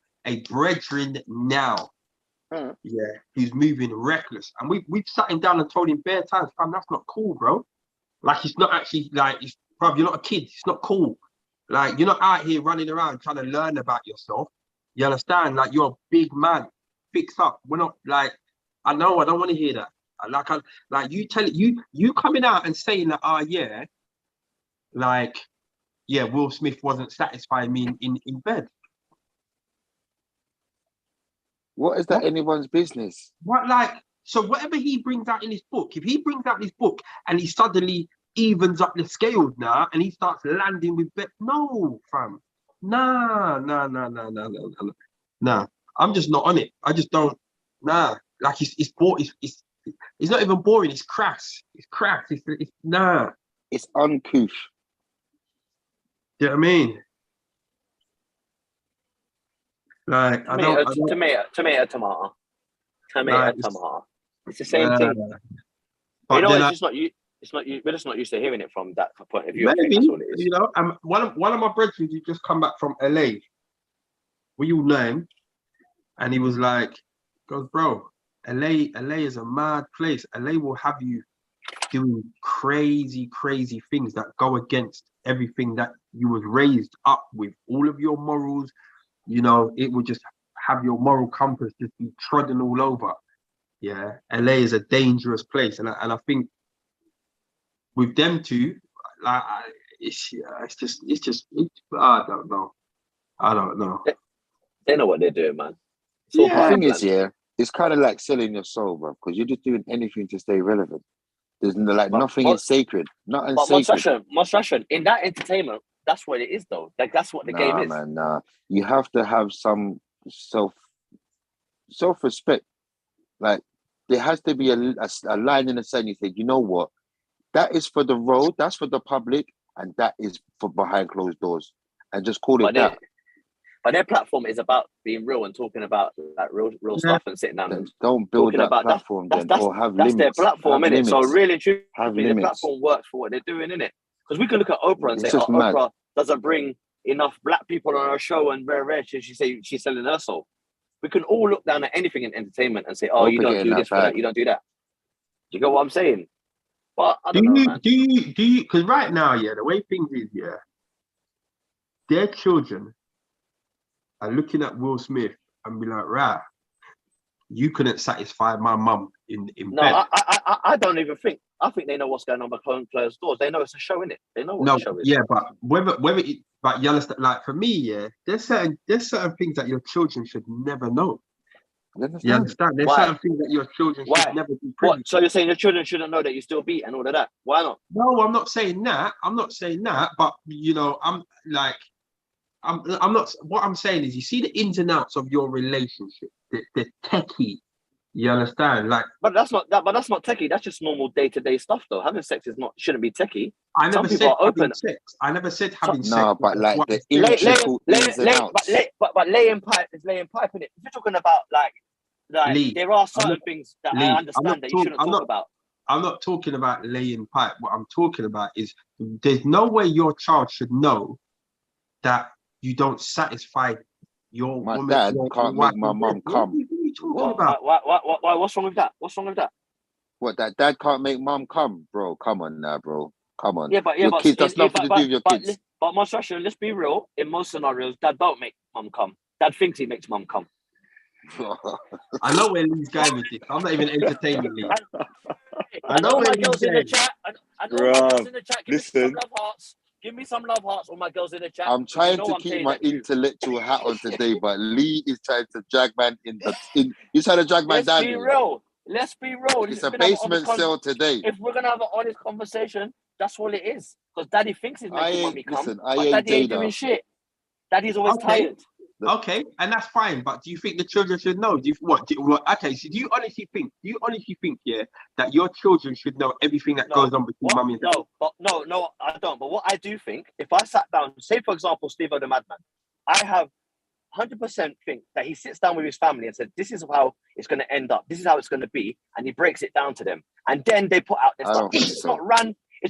Yeah, he's moving reckless. And we've sat him down and told him bare times, fam, that's not cool, bro. Like, it's not actually, like, bruv, you're not a kid. It's not cool. Like, you're not out here running around trying to learn about yourself. You understand? Like, you're a big man. Fix up. We're not, like, I know, I don't want to hear that. Like you tell it, you coming out and saying that, yeah, like, yeah, Will Smith wasn't satisfying me in bed. What is that anyone's business? What, like, so whatever he brings out in his book, if he brings out his book and he suddenly evens up the scales now and he starts landing with bet, no, fam. Nah. I'm just not on it. I just don't, like it's not even boring, it's crass. It's nah. It's uncouth. Do you know what I mean? Like, tomato. It's the same thing. But you know, it's not you. We're just not used to hearing it from that point of view. Maybe, that's all it is. You know, one of my brethren, he just come back from LA. We all know him, and he was like, goes, bro, LA is a mad place. LA will have you doing crazy things that go against everything that you was raised up with, all of your morals. You know, it will just have your moral compass just be trodden all over. Yeah, LA is a dangerous place, and I think with them two, like, it's just I don't know. They know what they're doing, man. The thing is, it's kind of like selling your soul, bro, because you're just doing anything to stay relevant. There's nothing is sacred. Nothing sacred. Monstration, in that entertainment, that's what it is, though. Like, that's what the game is. Man, nah. You have to have some self-respect. Like, there has to be a line in the sand. You think, you know what? That is for the road, that's for the public, and that is for behind closed doors. And just call it that. But their platform is about being real and talking about like real stuff and sitting down and don't build that platform or have limits. That's their platform, innit? So really, truly, the limits. platform works for what they're doing, innit? Because we can look at Oprah and say, Oprah doesn't bring enough black people on her show, and very she's selling her soul. We can all look down at anything in entertainment and say, you don't do this for that, you don't do that. Do you get what I'm saying? But I don't know, man. Do you? Because right now, the way things is, their children are looking at Will Smith and be like, right, you couldn't satisfy my mum in bed. No, I don't even think. I think they know what's going on behind closed doors. They know it's a show, innit? They know what the show is. Yeah, but but you understand, like, for me, there's certain things that your children should never know. You understand? There's certain things that your children should never be privy to. So you're saying your children shouldn't know that you still beat and all of that? Why not? No, I'm not saying that. But you know, I'm not. What I'm saying is, you see the ins and outs of your relationship, the techie. You understand? Like, but that's not techie. That's just normal day-to-day stuff, though. Having sex shouldn't be techie. I never said having sex. I never said having sex. No, but like the integral ins and outs. But laying pipe is laying pipe, innit? If you're talking about like Lee, there are certain things that I understand that you shouldn't talk about. I'm not talking about laying pipe. What I'm talking about is there's no way your child should know that you don't satisfy your my woman. Dad can't make my mum come. What are you talking about? Why? What's wrong with that? What's wrong with that? What, that dad can't make mum come, bro? Come on now, bro. Come on. Yeah, but kids, that's nothing to do with your kids. But Monstration, let's be real. In most scenarios, dad don't make mum come. Dad thinks he makes mum come. I know where Lee's going with this. I'm not even entertaining Lee. I know where Lee's going. I know my girls in the chat. Listen. Give me some love hearts, all my girls in the chat. I'm trying to keep my intellectual hat on today, but Lee is trying to drag man he's trying to drag man down. Let's be real. It's a basement cell today. If we're gonna have an honest conversation, that's all it is. Because daddy thinks he's making mommy come. Listen, but daddy ain't doing shit. Daddy's always tired. Okay, and that's fine. But do you think the children should know? Okay, so do you honestly think? Yeah, that your children should know everything that goes on between mummy and no, I don't. But what I do think, if I sat down, say for example, Steve the Madman, I have 100% think that he sits down with his family and said, "This is how it's going to end up. This is how it's going to be," and he breaks it down to them, and then they put out their stuff. It's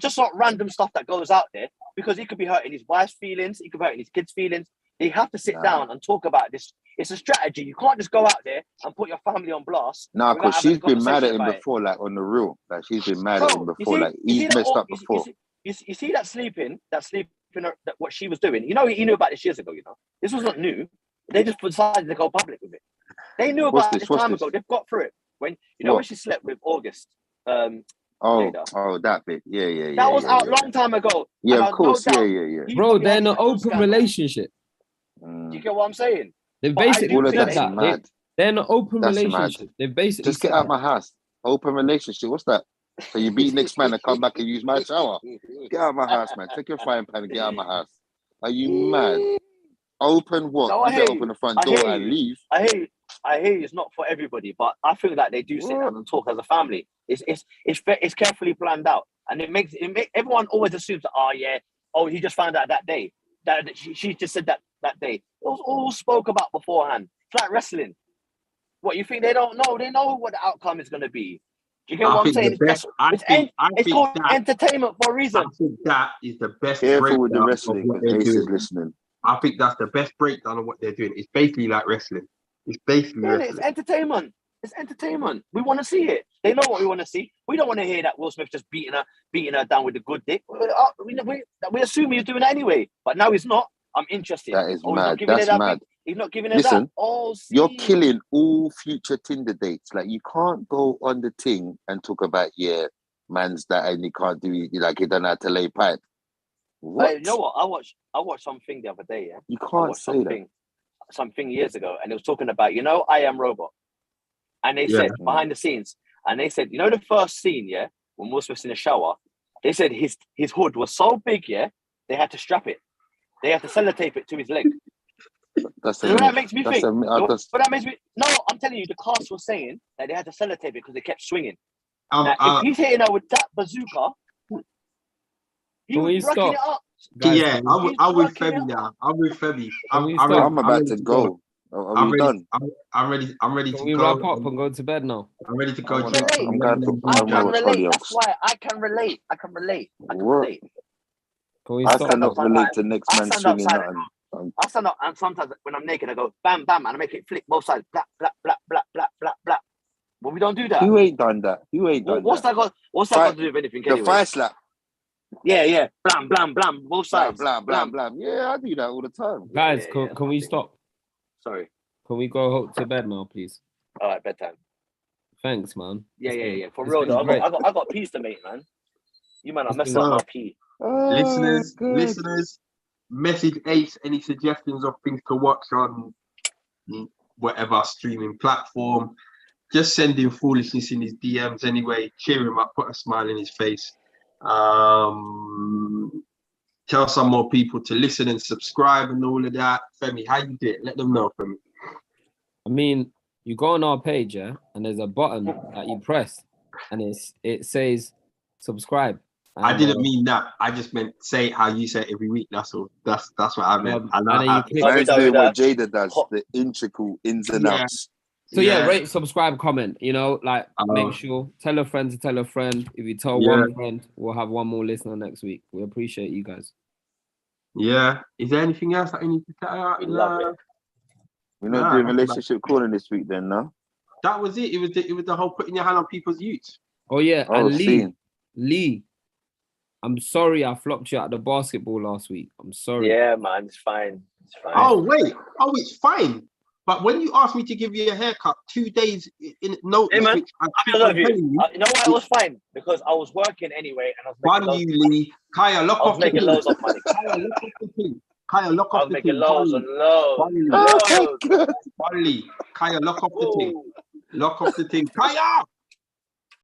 just not random stuff that goes out there, because it could be hurting his wife's feelings, it could be hurting his kids' feelings. They have to sit down and talk about this. It's a strategy. You can't just go out there and put your family on blast. No, because she's been mad at him before, like on the real. Like she's been mad at him before. Like he's messed up before. You see that sleeping, what she was doing. You know, he knew about this years ago. You know, this was not new. They just decided to go public with it. They knew about this time ago. They've got through it. When she slept with August. That bit. Yeah. That was out long time ago. Yeah, of course. Yeah. Bro, they're in an open relationship. Do you get what I'm saying? They've basically said that. Mad. They're in an open That's relationship. Mad. They've basically just get out my house. Open relationship. What's that? So you beat next man and come back and use my shower. Get out of my house, man. Take your frying pan and get out of my house. Are you mad? Open what? No, you open the front door and leave. I hear you. It's not for everybody, but I feel that they do sit down and talk as a family. It's carefully planned out, and it makes everyone always assumes that he just found out that day. That she just said that day. It was all spoke about beforehand. It's like wrestling. What, you think they don't know? They know what the outcome is going to be. Do you get what I'm saying? It's called entertainment for a reason. I think that is the best. Careful with the wrestling, because Ace is listening. I think that's the best breakdown of what they're doing. It's basically like wrestling. It's basically wrestling. It's entertainment. It's entertainment. We want to see it. They know what we want to see. We don't want to hear that Will Smith just beating her down with a good dick. We assume he's doing it anyway, but now he's not. I'm interested. That is mad. That's mad. He's not giving it that. You're killing all future Tinder dates. Like, you can't go on the thing and talk about man's that and he can't do it. Like, he don't have to lay pipe. What? You know what? I watched something the other day. Yeah, you can't say something years ago, and it was talking about I Am Robot, and they said behind the scenes, and they said the first scene, when Will Smith's in the shower, they said his hood was so big, they had to strap it, they had to sellotape it to his leg. That makes me think. But that makes me I'm telling you, the cast was saying that they had to sellotape it because they kept swinging. If he's hitting her with that bazooka. Can we stop? It up. Guys, I'm with Femi now. I'm with Femi. I'm about to go. Are we done? I'm ready. I'm ready to go. Can we wrap up and go to bed now? I'm ready to go. I can relate. That's why I can relate. I can relate. Can we stop? I cannot relate to next man swinging nothing. I stand up, and sometimes when I'm naked, I go bam, bam, and I make it flick both sides, blah, blah, blah, blah, blah, blah, blah. But we don't do that. Who ain't done that? What's that got to do with anything? The fire slap. Yeah. Blam, blam, blam. Both sides. Blam, blam, blam. Yeah, I do that all the time. Guys, can we stop? Sorry. Can we go to bed now, please? All right, bedtime. Thanks, man. Yeah. For real, though, I got peas to make, man. You man, I messed up my pee. Listeners, message Ace any suggestions of things to watch on whatever streaming platform. Just send him foolishness in his DMs anyway. Cheer him up, put a smile in his face. Tell some more people to listen and subscribe and all of that. Femi, how you do it? Let them know, Femi. I mean, you go on our page, and there's a button that you press, and it says subscribe. And I didn't mean that. I just meant say how you say it every week. That's all. That's what I meant. Man's doing what Jada does, the integral ins and outs. So rate, subscribe, comment. Make sure, tell a friend to tell a friend. If you tell one friend, we'll have one more listener next week. We appreciate you guys. Yeah. Is there anything else that I need to tell out? We're not doing relationship calling this week, then, no? That was it. It was the whole putting your hand on people's youths. Oh yeah, and Lee. I'm sorry I flopped you at the basketball last week. I'm sorry. Yeah, man, it's fine. Oh wait. Oh, it's fine. But when you asked me to give you a haircut 2 days in notice, hey man, I love you. You know why it was fine? Because I was working anyway, and I was making Lee. Kaya, lock off the thing. Loads of money. Kaya, lock off the thing. I was making loads and loads. Kaya, lock off the thing. Lock off the thing. Kaya!